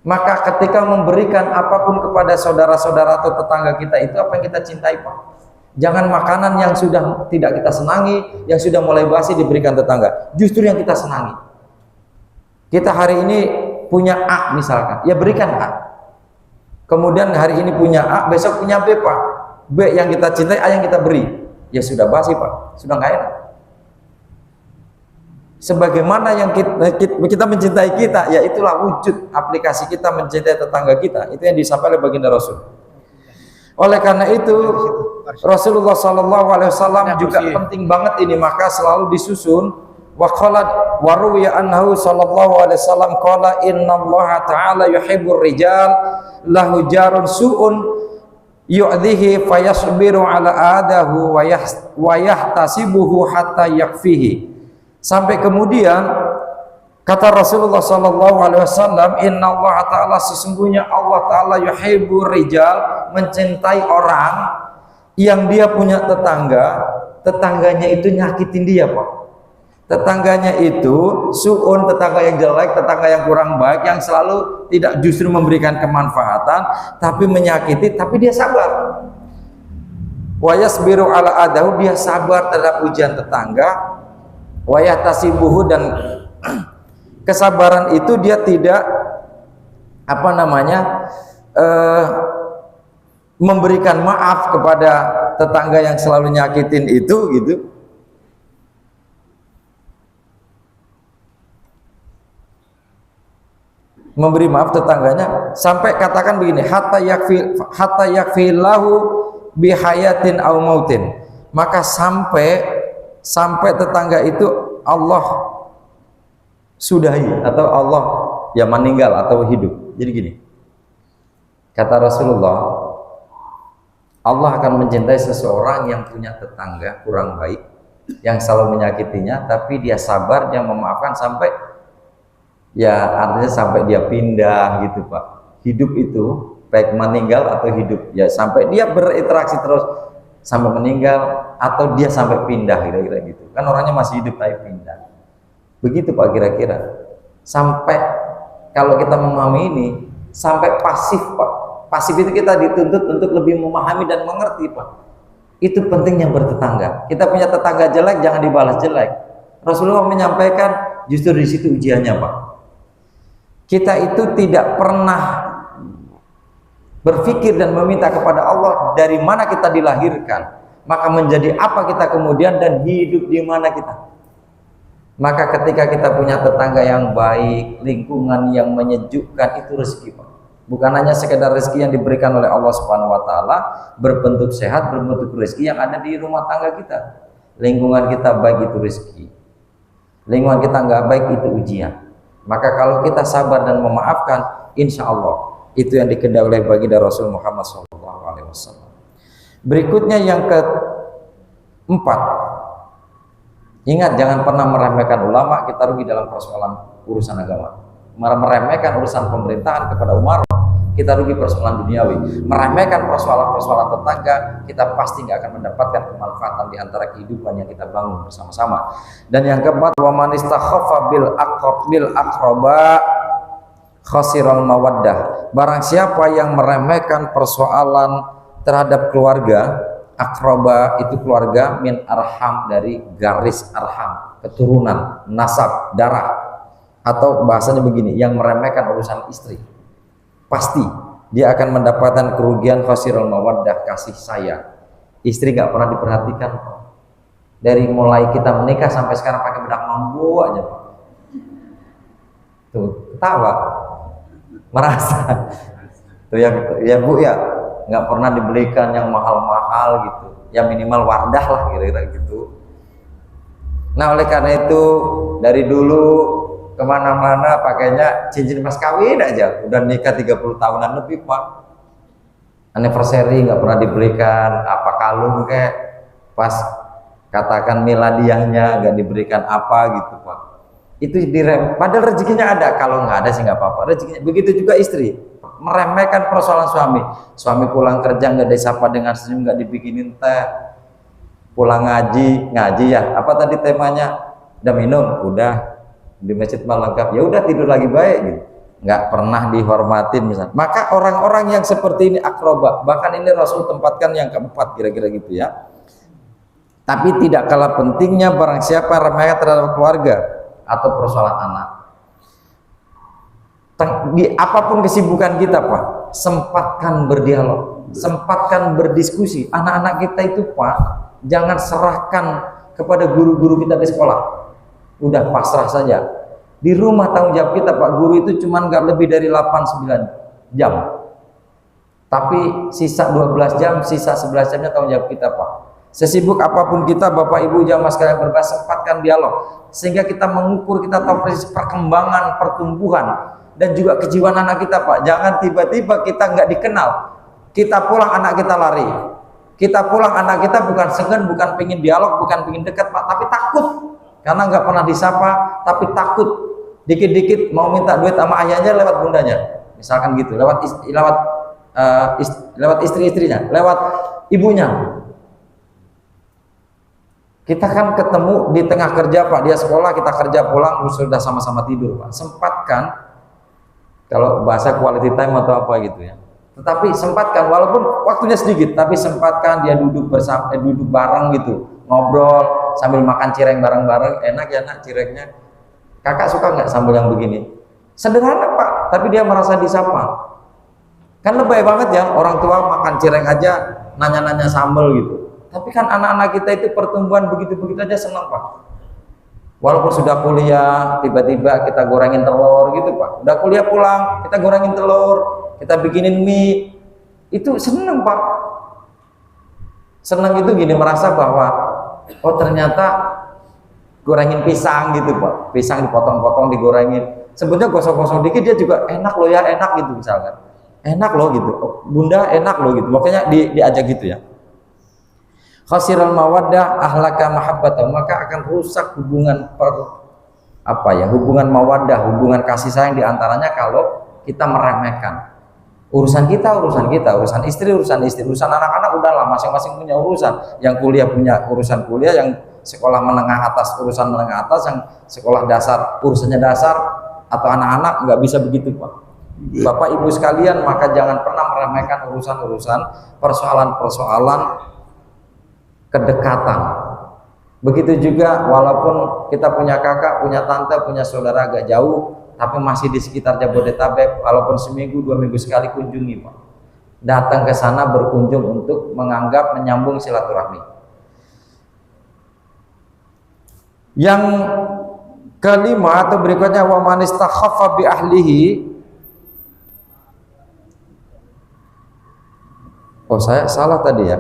Maka ketika memberikan apapun kepada saudara-saudara atau tetangga kita, itu apa yang kita cintai, Pak. Jangan makanan yang sudah tidak kita senangi, yang sudah mulai basi diberikan tetangga. Justru yang kita senangi. Kita hari ini punya A misalkan, ya berikan A. Kemudian hari ini punya A, besok punya B, Pak. B yang kita cintai, A yang kita beri. Ya sudah basi, Pak. Sudah nggak enak. Sebagaimana yang kita mencintai kita, ya itulah wujud aplikasi kita mencintai tetangga kita. Itu yang disampaikan oleh baginda Rasul. Oleh karena itu Rasulullah SAW juga penting banget ini, maka selalu disusun. Wa qala wa ruwiya annahu sallallahu alaihi wasallam qala innallaha ta'ala yuhibbur rijal lahu jarun su'un yu'dhihi fayasbiru ala adahu wa yahtasibuhu hatta yakfihi. Sampai kemudian kata Rasulullah sallallahu alaihi wasallam, "Inna Allah Ta'ala, sesungguhnya Allah Ta'ala yuhibbur rijal, mencintai orang yang dia punya tetangganya itu nyakitin dia, Pak. Tetangganya itu su'un, tetangga yang jelek, tetangga yang kurang baik, yang selalu tidak justru memberikan kemanfaatan, tapi menyakiti, tapi dia sabar. Wa yasbiru ala adahu, dia sabar terhadap ujian tetangga. Wa yahtasibuhu, dan kesabaran itu dia tidak memberikan maaf kepada tetangga yang selalu nyakitin itu gitu. Memberi maaf tetangganya, sampai katakan begini, hatta yakfilahu bihayatin au mautin, maka sampai tetangga itu Allah sudahi, atau Allah ya meninggal atau hidup. Jadi gini, kata Rasulullah, Allah akan mencintai seseorang yang punya tetangga kurang baik, yang selalu menyakitinya, tapi dia sabar, dia memaafkan sampai, ya artinya sampai dia pindah gitu, Pak. Hidup itu baik meninggal atau hidup, ya sampai dia berinteraksi terus sampai meninggal, atau dia sampai pindah, kira-kira gitu. Kan orangnya masih hidup tapi pindah. Begitu, Pak, kira-kira. Sampai kalau kita memahami ini, sampai pasif, Pak. Pasif itu kita dituntut untuk lebih memahami dan mengerti, Pak. Itu pentingnya bertetangga. Kita punya tetangga jelek, jangan dibalas jelek. Rasulullah menyampaikan justru di situ ujiannya, Pak. Kita itu tidak pernah berpikir dan meminta kepada Allah dari mana kita dilahirkan, maka menjadi apa kita kemudian, dan hidup di mana kita. Maka ketika kita punya tetangga yang baik, lingkungan yang menyejukkan, itu rezeki, Pak. Bukan hanya sekedar rezeki yang diberikan oleh Allah Subhanahu wa taala berbentuk sehat, berbentuk rezeki yang ada di rumah tangga kita. Lingkungan kita baik, itu rezeki. Lingkungan kita nggak baik, itu ujian. Maka kalau kita sabar dan memaafkan, insya Allah itu yang dikehendaki oleh baginda Rasul Muhammad SAW. Berikutnya yang keempat, ingat, jangan pernah meremehkan ulama. Kita rugi dalam persoalan urusan agama. Meremehkan urusan pemerintahan kepada umar, kita rugi persoalan duniawi. Meremehkan persoalan-persoalan tetangga, kita pasti nggak akan mendapatkan kemanfaatan di antara kehidupan yang kita bangun bersama-sama. Dan yang keempat, wa man istakhaffa bil aqraba khasiral mawaddah. Barang siapa yang meremehkan persoalan terhadap keluarga, aqraba itu keluarga, min arham, dari garis arham, keturunan, nasab, darah. Atau bahasanya begini, yang meremehkan urusan istri, pasti dia akan mendapatkan kerugian khasirul mawaddah, kasih sayang. Istri gak pernah diperhatikan, Pak. Dari mulai kita menikah sampai sekarang pakai bedak mambu aja, Pak. Tuh, ketawa, merasa tuh ya Bu ya, nggak pernah dibelikan yang mahal-mahal gitu, ya minimal wardah lah, kira-kira gitu. Nah, oleh karena itu dari dulu kemana-mana pakainya cincin mas kawin aja, udah nikah 30 tahunan lebih, Pak. Anniversary nggak pernah diberikan apa kalung, kayak pas katakan miladiahnya nggak diberikan apa gitu, Pak. Itu direm, padahal rezekinya ada. Kalau nggak ada sih nggak apa-apa rezekinya. Begitu juga istri, meremehkan persoalan suami pulang kerja nggak disapa dengan senyum, nggak dibikinin teh, pulang ngaji ya, apa tadi temanya, udah minum, udah di masjid malah lengkap, ya udah tidur lagi baik gitu, nggak pernah dihormatin misalnya. Maka orang-orang yang seperti ini akroba, bahkan ini Rasul tempatkan yang keempat, kira-kira gitu ya. Tapi tidak kalah pentingnya barang siapa remehkan terhadap keluarga atau persoalan anak. Di apapun kesibukan kita, Pak, sempatkan berdialog, sempatkan berdiskusi. Anak-anak kita itu, Pak, jangan serahkan kepada guru-guru kita di sekolah. Udah pasrah saja. Di rumah tanggung jawab kita, Pak, guru itu cuma nggak lebih dari 8-9 jam. Tapi sisa 12 jam, sisa 11 jamnya tanggung jawab kita, Pak. Sesibuk apapun kita, Bapak Ibu jamaah sekalian berbahasa, sempatkan dialog sehingga kita mengukur, kita tahu persis perkembangan, pertumbuhan dan juga kejiwaan anak kita, Pak. Jangan tiba-tiba kita nggak dikenal, kita pulang anak kita lari. Kita pulang anak kita bukan segan, bukan pengen dialog, bukan pengen dekat, Pak, tapi takut. karena nggak pernah disapa, tapi takut dikit-dikit mau minta duit sama ayahnya lewat bundanya, misalkan gitu, lewat istri-istrinya, lewat ibunya. Kita kan ketemu di tengah kerja Pak, dia sekolah, kita kerja pulang, sudah sama-sama tidur Pak. Sempatkan, kalau bahasa quality time atau apa gitu ya. Tetapi sempatkan, walaupun waktunya sedikit, tapi sempatkan dia duduk bersama, duduk bareng gitu, ngobrol sambil makan cireng bareng-bareng. Enak ya nak cirengnya. Kakak suka nggak sambal yang begini? Sederhana Pak, tapi dia merasa disapa. Kan lebay banget ya, orang tua makan cireng aja nanya-nanya sambal gitu. Tapi kan anak-anak kita itu pertumbuhan begitu-begitu aja senang Pak. Walaupun sudah kuliah, tiba-tiba kita gorengin telur gitu Pak. Udah kuliah pulang, kita gorengin telur, kita bikinin mie, itu senang Pak. Senang itu gini, merasa bahwa oh ternyata gorengin pisang gitu Pak. Pisang dipotong-potong, digorengin. Sebetulnya gosong-gosong dikit dia juga enak loh ya, enak gitu misalkan. Enak loh gitu, oh, bunda enak loh gitu. Makanya diajak gitu ya. Khasiral mawaddah ahlaka mahabbata, maka akan rusak hubungan hubungan mawaddah, hubungan kasih sayang diantaranya kalau kita meremehkan urusan kita, urusan istri, urusan anak-anak udahlah masing-masing punya urusan, yang kuliah punya urusan kuliah, yang sekolah menengah atas urusan menengah atas, yang sekolah dasar urusannya dasar, atau anak-anak nggak bisa begitu Pak. Bapak Ibu sekalian, maka jangan pernah meremehkan urusan-urusan persoalan-persoalan kedekatan. Begitu juga walaupun kita punya kakak, punya tante, punya saudara agak jauh, tapi masih di sekitar Jabodetabek, walaupun seminggu 2 minggu sekali kunjungi Pak. Datang ke sana berkunjung untuk menyambung silaturahmi. Yang kelima atau berikutnya, wa man istakhaffa bi ahlihi. Oh saya salah tadi ya.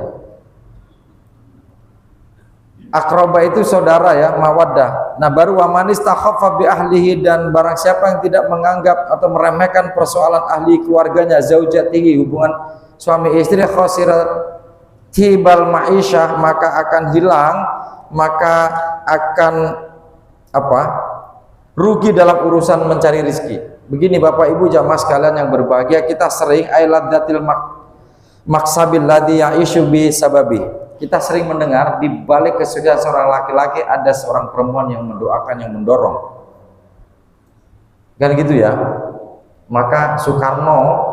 Akroba itu saudara ya, mawaddah. Nah baru wa man istakhaffa bi ahlihi, dan barang siapa yang tidak menganggap atau meremehkan persoalan ahli keluarganya, zaujatihi, hubungan suami istri, khasiratibal ma'isyah, maka akan hilang, maka akan rugi dalam urusan mencari rezeki. Begini Bapak Ibu jamaah sekalian yang berbahagia, kita sering ailadzatil maksabil ladzi ya'ishu bi sababi. Kita sering mendengar di balik kesuksesan seorang laki-laki ada seorang perempuan yang mendoakan, yang mendorong. Kan gitu ya. Maka Soekarno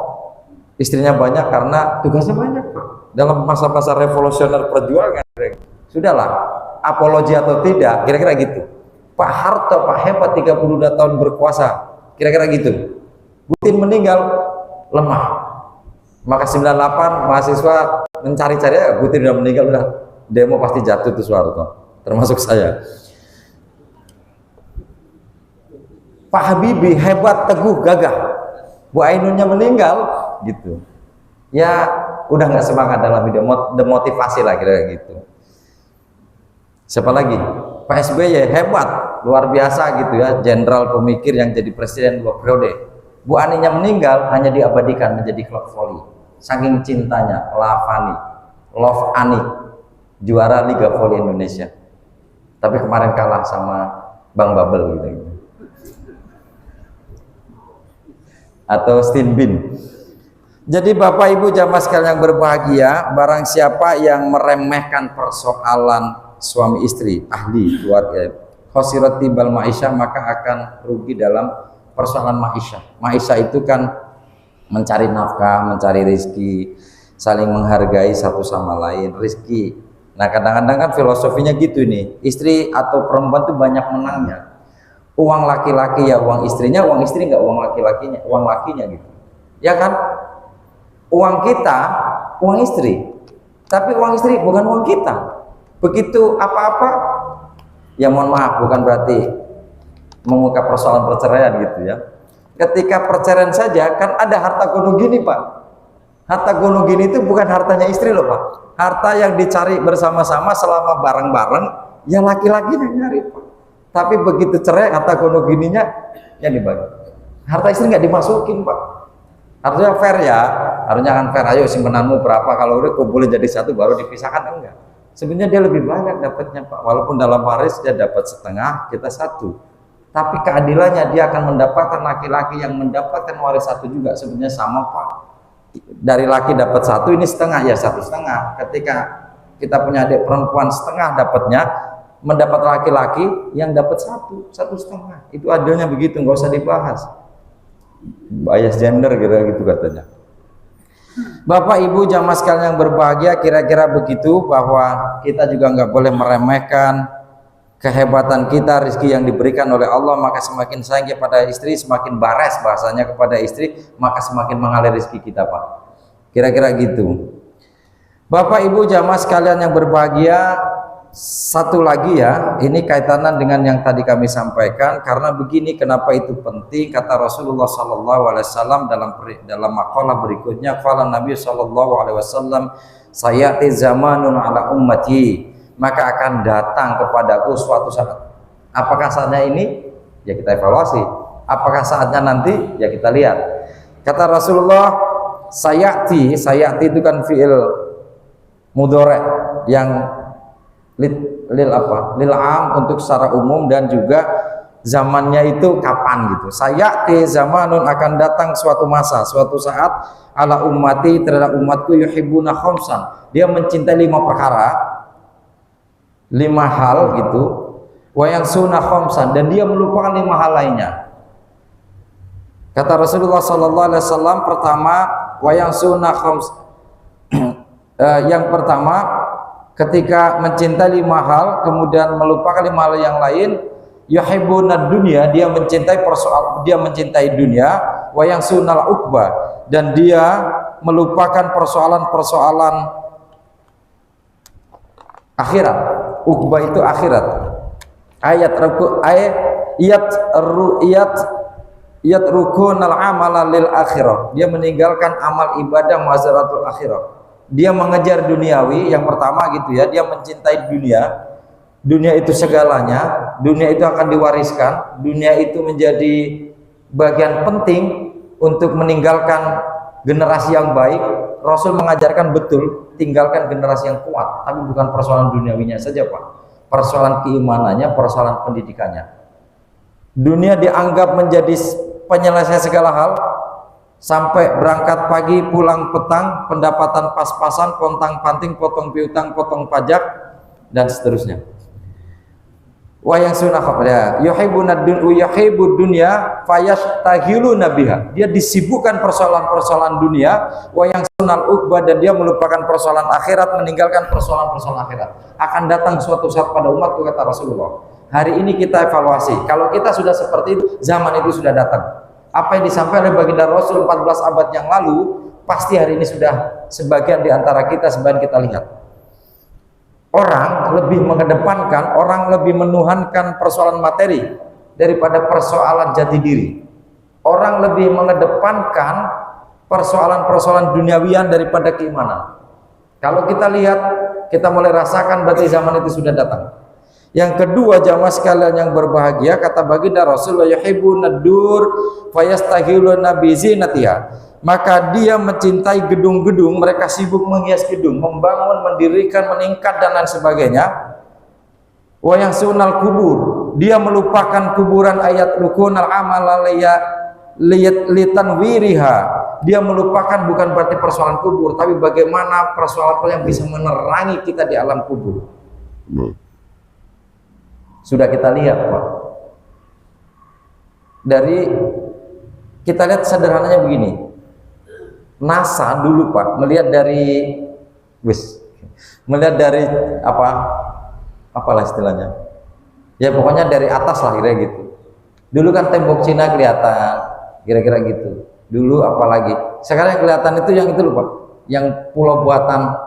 istrinya banyak karena tugasnya banyak Pak. Dalam masa-masa revolusioner perjuangan. Sudahlah, apologi atau tidak, kira-kira gitu. Pak Harto, Pak hebat 32 tahun berkuasa, kira-kira gitu. Putin meninggal, lemah. Maka 98 mahasiswa mencari-cari, Putin udah meninggal, udah demo pasti jatuh tuh Soeharto, termasuk saya. Pak Habibie hebat, teguh, gagah. Bu Ainunnya meninggal, gitu. Ya udah nggak semangat dalam hidup, demotivasi lah kira-kira gitu. Siapa lagi? Pak SBY hebat, luar biasa gitu ya, jenderal pemikir yang jadi presiden 2 periode. Bu Aninya meninggal, hanya diabadikan menjadi klub voli. Saking cintanya, Love Ani, juara Liga Voli Indonesia. Tapi kemarin kalah sama Bang Babel gitu. Atau Stin Bin. Jadi Bapak Ibu jamaah sekalian yang berbahagia, barang siapa yang meremehkan persoalan suami istri, ahli keluarga, khosiratibal ma'isyah, maka akan rugi dalam persoalan ma'isyah. Ma'isyah itu kan mencari nafkah, mencari rezeki, saling menghargai satu sama lain, rezeki. Nah kadang-kadang kan filosofinya gitu nih, istri atau perempuan tuh banyak menangnya. Uang laki-laki ya uang istrinya, uang istri nggak uang laki-lakinya, uang lakinya gitu. Ya kan? Uang kita, uang istri. Tapi uang istri bukan uang kita. Begitu apa-apa, ya mohon maaf, bukan berarti mengungkap persoalan perceraian gitu ya. Ketika perceraian saja kan ada harta gono gini Pak. Harta gono gini itu bukan hartanya istri loh Pak. Harta yang dicari bersama-sama selama bareng-bareng, ya laki-laki yang nyari Pak. Tapi begitu cerai harta gono gininya yang dibagi. Harta istri nggak dimasukin Pak. Harusnya fair ya, harusnya kan fair. Ayo simpenanmu berapa, kalau udah kumpulin jadi satu baru dipisahkan, enggak. Sebenarnya dia lebih banyak dapatnya Pak, walaupun dalam waris dia dapat setengah, kita satu. Tapi keadilannya dia akan mendapatkan laki-laki yang mendapatkan waris satu juga, sebenarnya sama Pak. Dari laki dapat satu, ini setengah, ya satu setengah. Ketika kita punya adik perempuan setengah dapatnya, mendapat laki-laki yang dapat satu, satu setengah. Itu adilnya begitu, nggak usah dibahas. Bias gender kira gitu katanya. Bapak Ibu jamaah sekalian yang berbahagia, kira-kira begitu, bahwa kita juga nggak boleh meremehkan kehebatan kita, rezeki yang diberikan oleh Allah. Maka semakin sayang kepada istri, semakin bares bahasanya kepada istri, maka semakin mengalir rezeki kita Pak. Kira-kira gitu. Bapak Ibu jamaah sekalian yang berbahagia, satu lagi ya, ini kaitannya dengan yang tadi kami sampaikan. Karena begini, kenapa itu penting? Kata Rasulullah SAW dalam makalah berikutnya, qala Nabi SAW, sayati zamanun ala ummati, maka akan datang kepadaku suatu saat. Apakah saatnya ini? Ya kita evaluasi. Apakah saatnya nanti? Ya kita lihat. Kata Rasulullah, sayati itu kan fi'il mudhari yang lil am untuk secara umum, dan juga zamannya itu kapan gitu. Sayati zamanun, akan datang suatu masa, suatu saat, ala ummati, terhadap umatku, yuhibbuna khamsan, dia mencintai 5 perkara, 5 hal gitu, wa yang sunnah khamsan, dan dia melupakan 5 hal lainnya. Kata Rasulullah SAW, pertama, wa yang sunnah khamsan, yang pertama, ketika mencintai 5 hal kemudian melupakan 5 hal yang lain, yuhibbuna dunya, dia mencintai dunia, wa yang sunnal uqba, dan dia melupakan persoalan-persoalan akhirat. Uqba itu akhirat. Ayat rukunal amala lil akhirah, dia meninggalkan amal ibadah mazaratul akhirah. Dia mengejar duniawi, yang pertama gitu ya, dia mencintai dunia. Dunia itu segalanya, dunia itu akan diwariskan, dunia itu menjadi bagian penting untuk meninggalkan generasi yang baik. Rasul mengajarkan betul, tinggalkan generasi yang kuat, tapi bukan persoalan duniawinya saja Pak, persoalan keimanannya, persoalan pendidikannya. Dunia dianggap menjadi penyelesaian segala hal, sampai berangkat pagi pulang petang, pendapatan pas-pasan, pontang-panting, potong piutang, potong pajak, dan seterusnya. Wa yang sunnah yuhibbud dunya fayastahiluna biha, dia disibukkan persoalan-persoalan dunia. Wa yang sunnal uqba, dan dia melupakan persoalan akhirat, meninggalkan persoalan-persoalan akhirat. Akan datang suatu saat pada umatku, kata Rasulullah. Hari ini kita evaluasi, kalau kita sudah seperti itu, zaman itu sudah datang. Apa yang disampaikan oleh baginda Rasul 14 abad yang lalu, pasti hari ini sudah sebagian di antara kita, sebagian kita lihat. Orang lebih mengedepankan, orang lebih menuhankan persoalan materi daripada persoalan jati diri. Orang lebih mengedepankan persoalan-persoalan duniawian daripada keimanan. Kalau kita lihat, kita mulai rasakan berarti zaman itu sudah datang. Yang kedua jamaah sekalian yang berbahagia, kata baginda Rasul, yuhibbuna dur fayastahiluna bizinatiha, maka dia mencintai gedung-gedung, mereka sibuk menghias gedung, membangun, mendirikan, meningkat, dan lain sebagainya. Wa yang sunal kubur, dia melupakan kuburan. Ayat rukunal amala litanwiriha, dia melupakan bukan berarti persoalan kubur, tapi bagaimana persoalan yang bisa menerangi kita di alam kubur. Sudah kita lihat Pak, dari kita lihat sederhananya begini, NASA dulu Pak melihat dari apalah istilahnya, ya pokoknya dari atas lah kira-kira gitu. Dulu kan tembok Cina kelihatan, kira-kira gitu. Dulu apalagi, sekarang yang kelihatan itu yang itu loh Pak, yang pulau buatan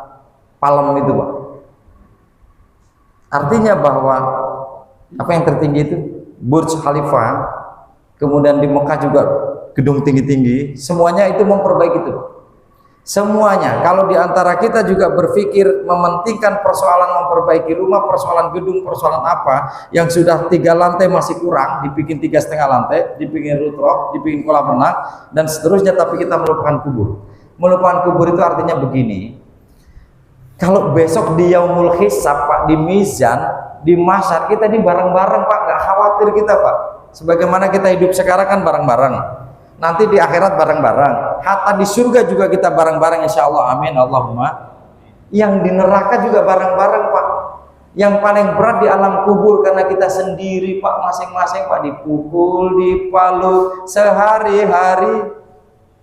Palem itu Pak. Artinya bahwa apa yang tertinggi itu Burj Khalifa, kemudian di Mekah juga gedung tinggi-tinggi, semuanya itu memperbaiki itu. Semuanya, kalau di antara kita juga berpikir mementingkan persoalan memperbaiki rumah, persoalan gedung, persoalan apa yang sudah 3 lantai masih kurang, dibikin 3,5 lantai, dibikin rooftop, dibikin kolam renang, dan seterusnya, tapi kita melupakan kubur. Melupakan kubur itu artinya begini, Kalau besok di yaumul hisab Pak, di mizan, di mahsyar, kita ini bareng-bareng Pak, nggak khawatir kita Pak. Sebagaimana kita hidup sekarang kan bareng-bareng, nanti di akhirat bareng-bareng, hatta di surga juga kita bareng-bareng insya Allah, amin Allahumma. Yang di neraka juga bareng-bareng Pak. Yang paling berat di alam kubur karena kita sendiri Pak, masing-masing Pak, dipukul, dipalu sehari-hari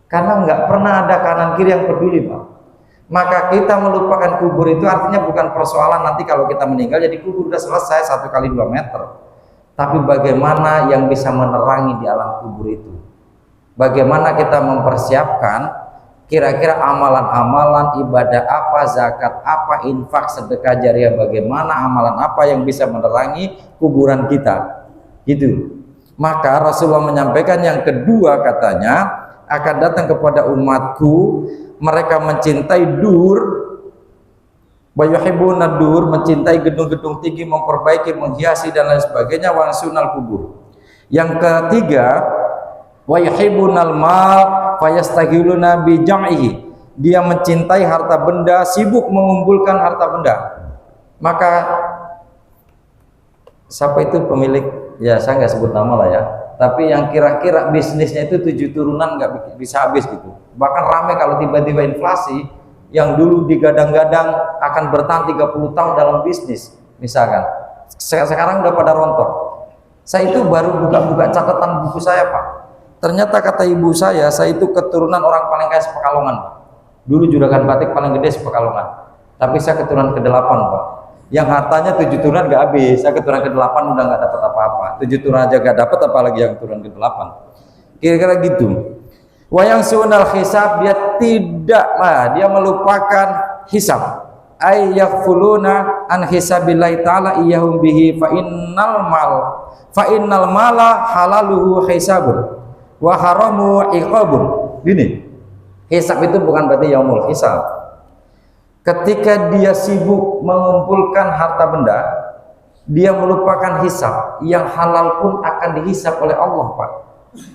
karena nggak pernah ada kanan kiri yang peduli Pak. Maka kita melupakan kubur itu artinya bukan persoalan nanti kalau kita meninggal jadi kubur udah selesai 1 kali 2 meter, tapi bagaimana yang bisa menerangi di alam kubur itu, bagaimana kita mempersiapkan kira-kira amalan-amalan ibadah apa, zakat apa, infak, sedekah jariah, bagaimana amalan apa yang bisa menerangi kuburan kita gitu. Maka Rasulullah menyampaikan yang kedua, katanya akan datang kepada umatku mereka mencintai dur, bayuhibuna dur, mencintai gedung-gedung tinggi, memperbaiki, menghiasi dan lain sebagainya, wa sunal kubur. Yang ketiga, wayuhibunal mal fayastaghiluna bi jam'ihi, dia mencintai harta benda, sibuk mengumpulkan harta benda. Maka siapa itu pemilik, ya saya nggak sebut nama lah ya, tapi yang kira-kira bisnisnya itu 7 turunan nggak bisa habis gitu. Bahkan ramai kalau tiba-tiba inflasi yang dulu digadang-gadang akan bertahan 30 tahun dalam bisnis misalkan, sekarang udah pada rontok. Saya itu baru buka-buka catatan buku saya Pak, ternyata kata ibu saya itu keturunan orang paling kaya sePekalongan Pak. Dulu juragan batik paling gede sePekalongan, tapi saya keturunan ke-8 Pak, yang hartanya 7 turunan gak habis. Saya keturunan ke-8 udah gak dapat apa-apa, 7 turunan aja gak dapat, apalagi yang keturunan ke-8. Kira-kira gitu. Wayang sunal hisab, dia tidak, dia melupakan hisab. Ay yaghfuluna an hisabillahi ta'ala iyahum bihi fa innal mala halaluhu hisabun wa haramu iqabun. Gini, hisab itu bukan berarti yaumul hisab. Ketika dia sibuk mengumpulkan harta benda, dia melupakan hisab. Yang halal pun akan dihisab oleh Allah Pak.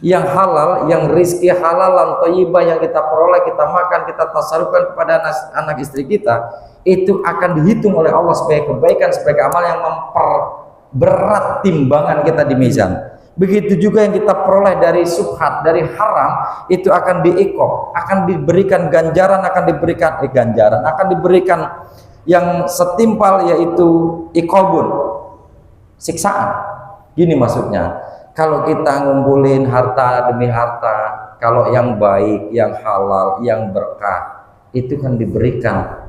Yang halal, yang rizki halalan thayyibah yang kita peroleh, kita makan, kita tasarrufkan kepada anak istri kita, itu akan dihitung oleh Allah sebagai kebaikan, sebagai amal yang memperberat timbangan kita di mizan. Begitu juga yang kita peroleh dari subhat, dari haram, itu akan diikop, akan diberikan ganjaran, akan diberikan yang setimpal, yaitu ikobun, siksaan. Gini maksudnya, kalau kita ngumpulin harta demi harta, kalau yang baik, yang halal, yang berkah, itu kan diberikan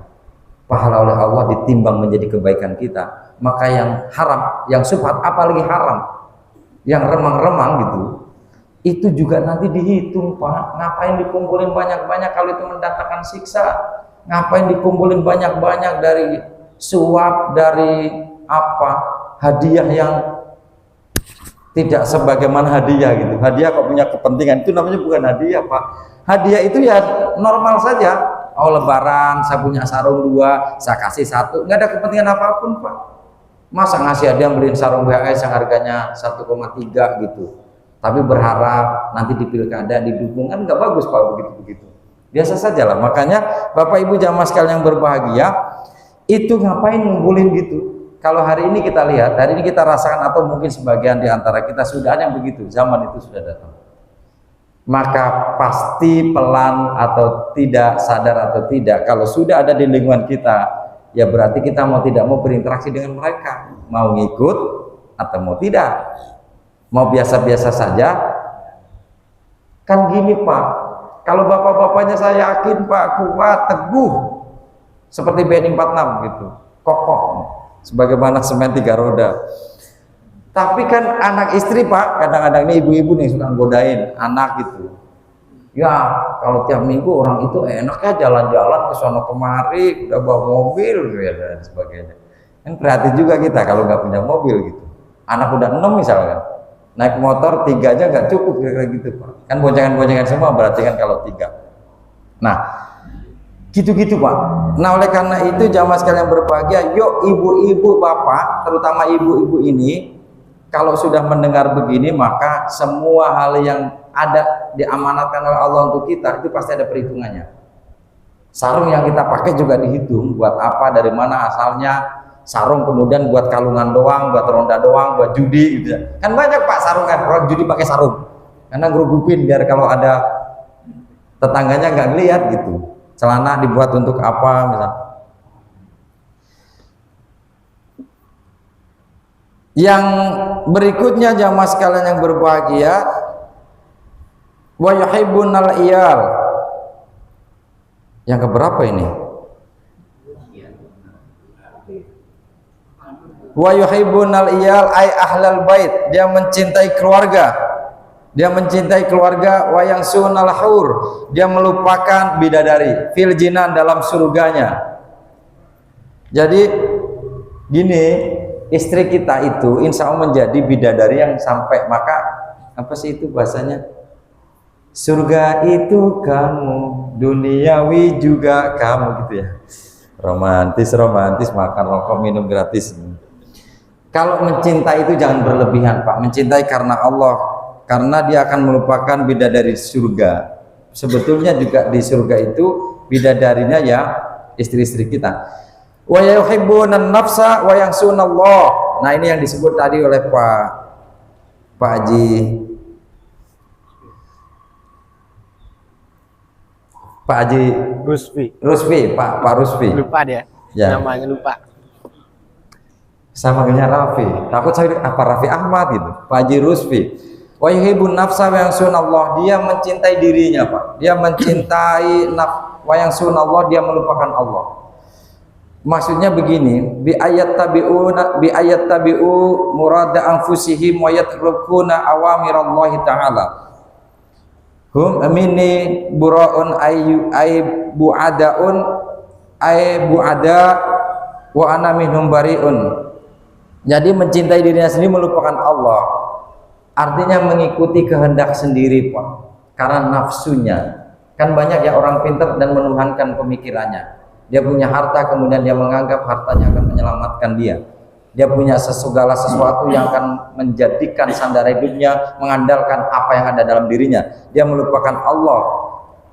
pahala oleh Allah, ditimbang menjadi kebaikan kita. Maka yang haram, yang subhat, apalagi haram, yang remang-remang gitu, itu juga nanti dihitung Pak. Ngapain dikumpulin banyak-banyak kalau itu mendatangkan siksa? Ngapain dikumpulin banyak-banyak dari suap, dari apa, hadiah yang tidak sebagaimana hadiah gitu. Hadiah kok punya kepentingan, itu namanya bukan hadiah Pak. Hadiah itu ya normal saja. Oh lebaran, saya punya sarung 2, saya kasih 1, nggak ada kepentingan apapun Pak. Masa ngasih hadiah beliin sarung BHS yang harganya 1,3 gitu, tapi berharap nanti di pilkada didukung, kan nggak bagus Pak begitu-begitu. Biasa saja lah. Makanya Bapak Ibu jamaah sekalian yang berbahagia, itu ngapain ngumpulin gitu? Kalau hari ini kita lihat, hari ini kita rasakan, atau mungkin sebagian di antara kita sudah ada yang begitu, zaman itu sudah datang. Maka pasti pelan atau tidak, sadar atau tidak, kalau sudah ada di lingkungan kita, ya berarti kita mau tidak mau berinteraksi dengan mereka, mau ngikut atau mau tidak, mau biasa-biasa saja. Kan gini Pak, kalau bapak-bapaknya saya yakin Pak kuat, teguh, seperti BNI 46 gitu, kokoh, sebagaimana semen 3 roda. Tapi kan anak istri Pak, kadang-kadang ini ibu-ibu nih suka godain anak gitu. Ya kalau tiap minggu orang itu enaknya jalan-jalan ke sono kemari, udah bawa mobil ya, dan sebagainya. Kan prihatin juga kita kalau nggak punya mobil gitu. Anak udah 6 misalkan, naik motor 3 aja nggak cukup kira-kira gitu Pak. Kan boncengan-boncengan semua, berarti kan kalau 3. Nah gitu-gitu Pak. Nah oleh karena itu jamaah sekalian berbahagia, yuk ibu-ibu bapak, terutama ibu-ibu ini, kalau sudah mendengar begini, maka semua hal yang ada diamanatkan oleh Allah untuk kita, itu pasti ada perhitungannya. Sarung yang kita pakai juga dihitung, buat apa, dari mana asalnya. Sarung kemudian buat kalungan doang, buat ronda doang, buat judi gitu ya. Kan banyak Pak sarung kan, orang judi pakai sarung. Karena ngerugupin biar kalau ada tetangganya nggak ngeliat gitu. Celana dibuat untuk apa misalnya. Yang berikutnya jamaah sekalian yang berbahagia, wa yuhibbunal iyal. Yang keberapa ini? Wa yuhibbunal iyal ay ahlal bait, dia mencintai keluarga. Dia mencintai keluarga. Wa yang sunal hur, dia melupakan bidadari fil jinan, dalam surganya. Jadi gini, istri kita itu insya Allah menjadi bidadari yang sampai, maka apa sih itu bahasanya, surga itu kamu, duniawi juga kamu, gitu ya. Romantis makan rokok minum gratis. Kalau mencintai itu jangan berlebihan Pak, mencintai karena Allah, karena dia akan melupakan bidadari surga. Sebetulnya juga di surga itu bidadarinya ya istri-istri kita. Wa yuhibbunan nafsa wa yansunallah. Nah ini yang disebut tadi oleh Pak Haji Rusfi. Lupa dia. Ya. Namanya lupa. Sama dengan Raffi. Takut saya apa Raffi Ahmad gitu. Pak Haji Rusfi. Wa yuhibbun nafsa wa yansunallah. Dia mencintai dirinya Pak. Dia mencintai wa yansunallah, dia melupakan Allah. Maksudnya begini, bi ayat tabi'u murada anfusihim wa yatrukuna awamirallahi ta'ala. Hum amini buraun ay bu'ada wa ana minhum bariun. Jadi mencintai dirinya sendiri, melupakan Allah. Artinya mengikuti kehendak sendiri Pak, karena nafsunya. Kan banyak ya orang pintar dan menuhankan pemikirannya. Dia punya harta, kemudian dia menganggap hartanya akan menyelamatkan dia. Dia punya segala sesuatu yang akan menjadikan sandara hidupnya, mengandalkan apa yang ada dalam dirinya. Dia melupakan Allah.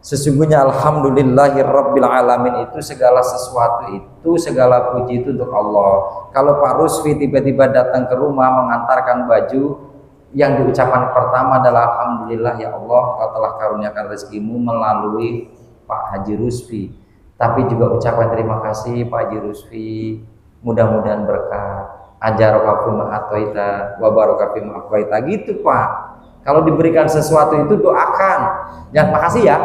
Sesungguhnya alhamdulillahirabbil alamin, itu segala sesuatu itu, segala puji itu untuk Allah. Kalau Pak Rusfi tiba-tiba datang ke rumah mengantarkan baju, yang diucapkan pertama adalah alhamdulillah ya Allah, Kau telah karuniakan rezekimu melalui Pak Haji Rusfi. Tapi juga ucapan terima kasih Pak Haji Rusfi, mudah-mudahan berkah, ajaraka fima atoita wa baraka fima aqwaita, gitu Pak. Kalau diberikan sesuatu itu doakan, jangan makasih ya.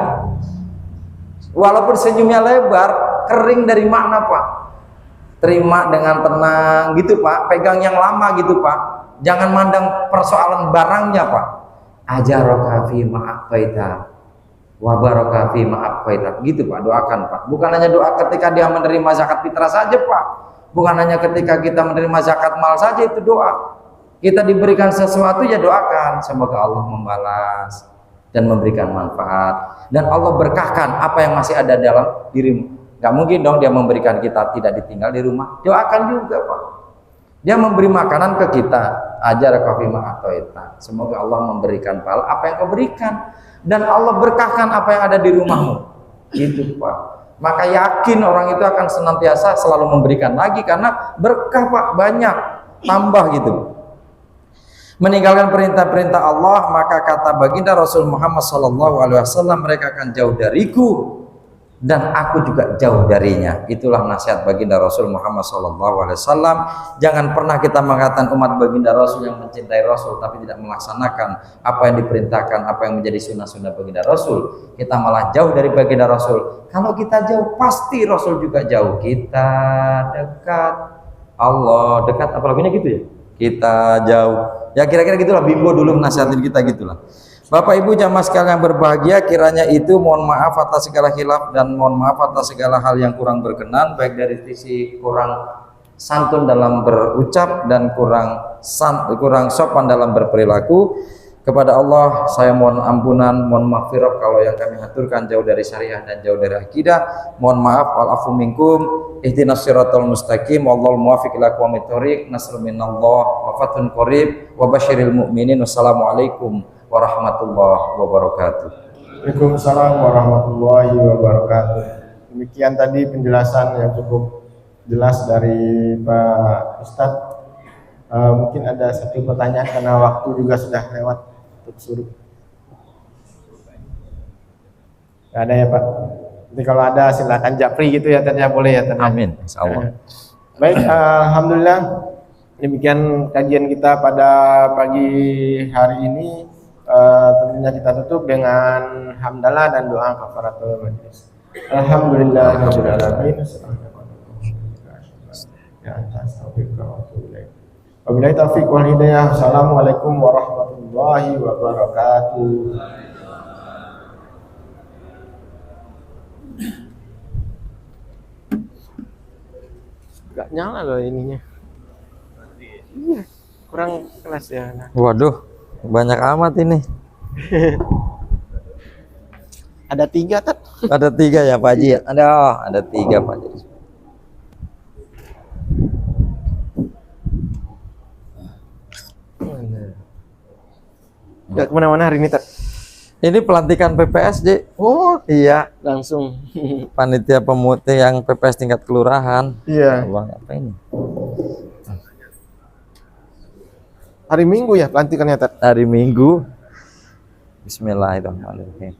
Walaupun senyumnya lebar, kering dari makna Pak. Terima dengan tenang gitu Pak, pegang yang lama gitu Pak. Jangan mandang persoalan barangnya Pak. Ajaraka fima aqwaita wa baraka fi ma'afaita, gitu Pak, doakan Pak. Bukan hanya doa ketika dia menerima zakat fitrah saja Pak, bukan hanya ketika kita menerima zakat mal saja itu doa. Kita diberikan sesuatu ya doakan, semoga Allah membalas dan memberikan manfaat, dan Allah berkahkan apa yang masih ada dalam dirimu. Gak mungkin dong dia memberikan kita tidak ditinggal di rumah, doakan juga Pak. Dia memberi makanan ke kita, ajaraka fi ma'afaita, semoga Allah memberikan pahala apa yang kau berikan, dan Allah berkahkan apa yang ada di rumahmu, gitu Pak. Maka yakin orang itu akan senantiasa selalu memberikan lagi, karena berkah Pak, banyak, tambah gitu. Meninggalkan perintah-perintah Allah, maka kata baginda Rasul Muhammad SAW, mereka akan jauh dariku dan aku juga jauh darinya. Itulah nasihat baginda Rasul Muhammad SAW. Jangan pernah kita mengatakan umat baginda Rasul yang mencintai Rasul tapi tidak melaksanakan apa yang diperintahkan, apa yang menjadi sunnah-sunnah baginda Rasul. Kita malah jauh dari baginda Rasul. Kalau kita jauh, pasti Rasul juga jauh. Kita dekat, Allah dekat, apalagi gitu ya. Kita jauh, ya kira-kira gitulah. Bimbo dulu menasihatin kita gitulah. Bapak Ibu jamaah sekalian yang berbahagia, kiranya itu mohon maaf atas segala khilaf dan mohon maaf atas segala hal yang kurang berkenan, baik dari sisi kurang santun dalam berucap dan kurang sopan dalam berperilaku. Kepada Allah saya mohon ampunan, mohon maghfirah kalau yang kami aturkan jauh dari syariah dan jauh dari akidah. Mohon maaf, wal afu minkum. Ihdinas siratal mustaqim, wallahul muwaffiq ila aqwamit thoriq. Nasrun minallah wa fathun qarib wa basyiril mu'minin. Wassalamualaikum warahmatullahi wabarakatuh. Waalaikumsalam warahmatullahi wabarakatuh. Demikian tadi penjelasan yang cukup jelas dari Pak Ustadz. Mungkin ada satu pertanyaan karena waktu juga sudah lewat untuk suruh. Gak ada ya Pak. Nanti kalau ada silakan japri gitu ya, ternyata boleh ya ternyata. Amin, insyaallah. Baik, alhamdulillah demikian kajian kita pada pagi hari ini. Tentunya kita tutup dengan hamdalah dan doa kafaratul majlis. Alhamdulillahirabbil alamin. Ya astaghfirullah wa atubu ilaik. Wabillahi taufiq wal hidayah. Assalamualaikum warahmatullahi wabarakatuh. Gak nyala loh ininya. Iya, kurang kelas ya. Nah. Waduh, banyak amat ini. Ada 3 Tat. Ada 3 ya Pak Haji. Ada 3 Pak Haji. Gak kemana-mana hari ini Tat. Ini pelantikan PPSJ. Oh Iya, langsung. panitia pemutih yang PPS tingkat kelurahan. Iya. Bang, apa ini? Hari Minggu ya pelantikannya Tat. Hari Minggu. Bismillahirrahmanirrahim.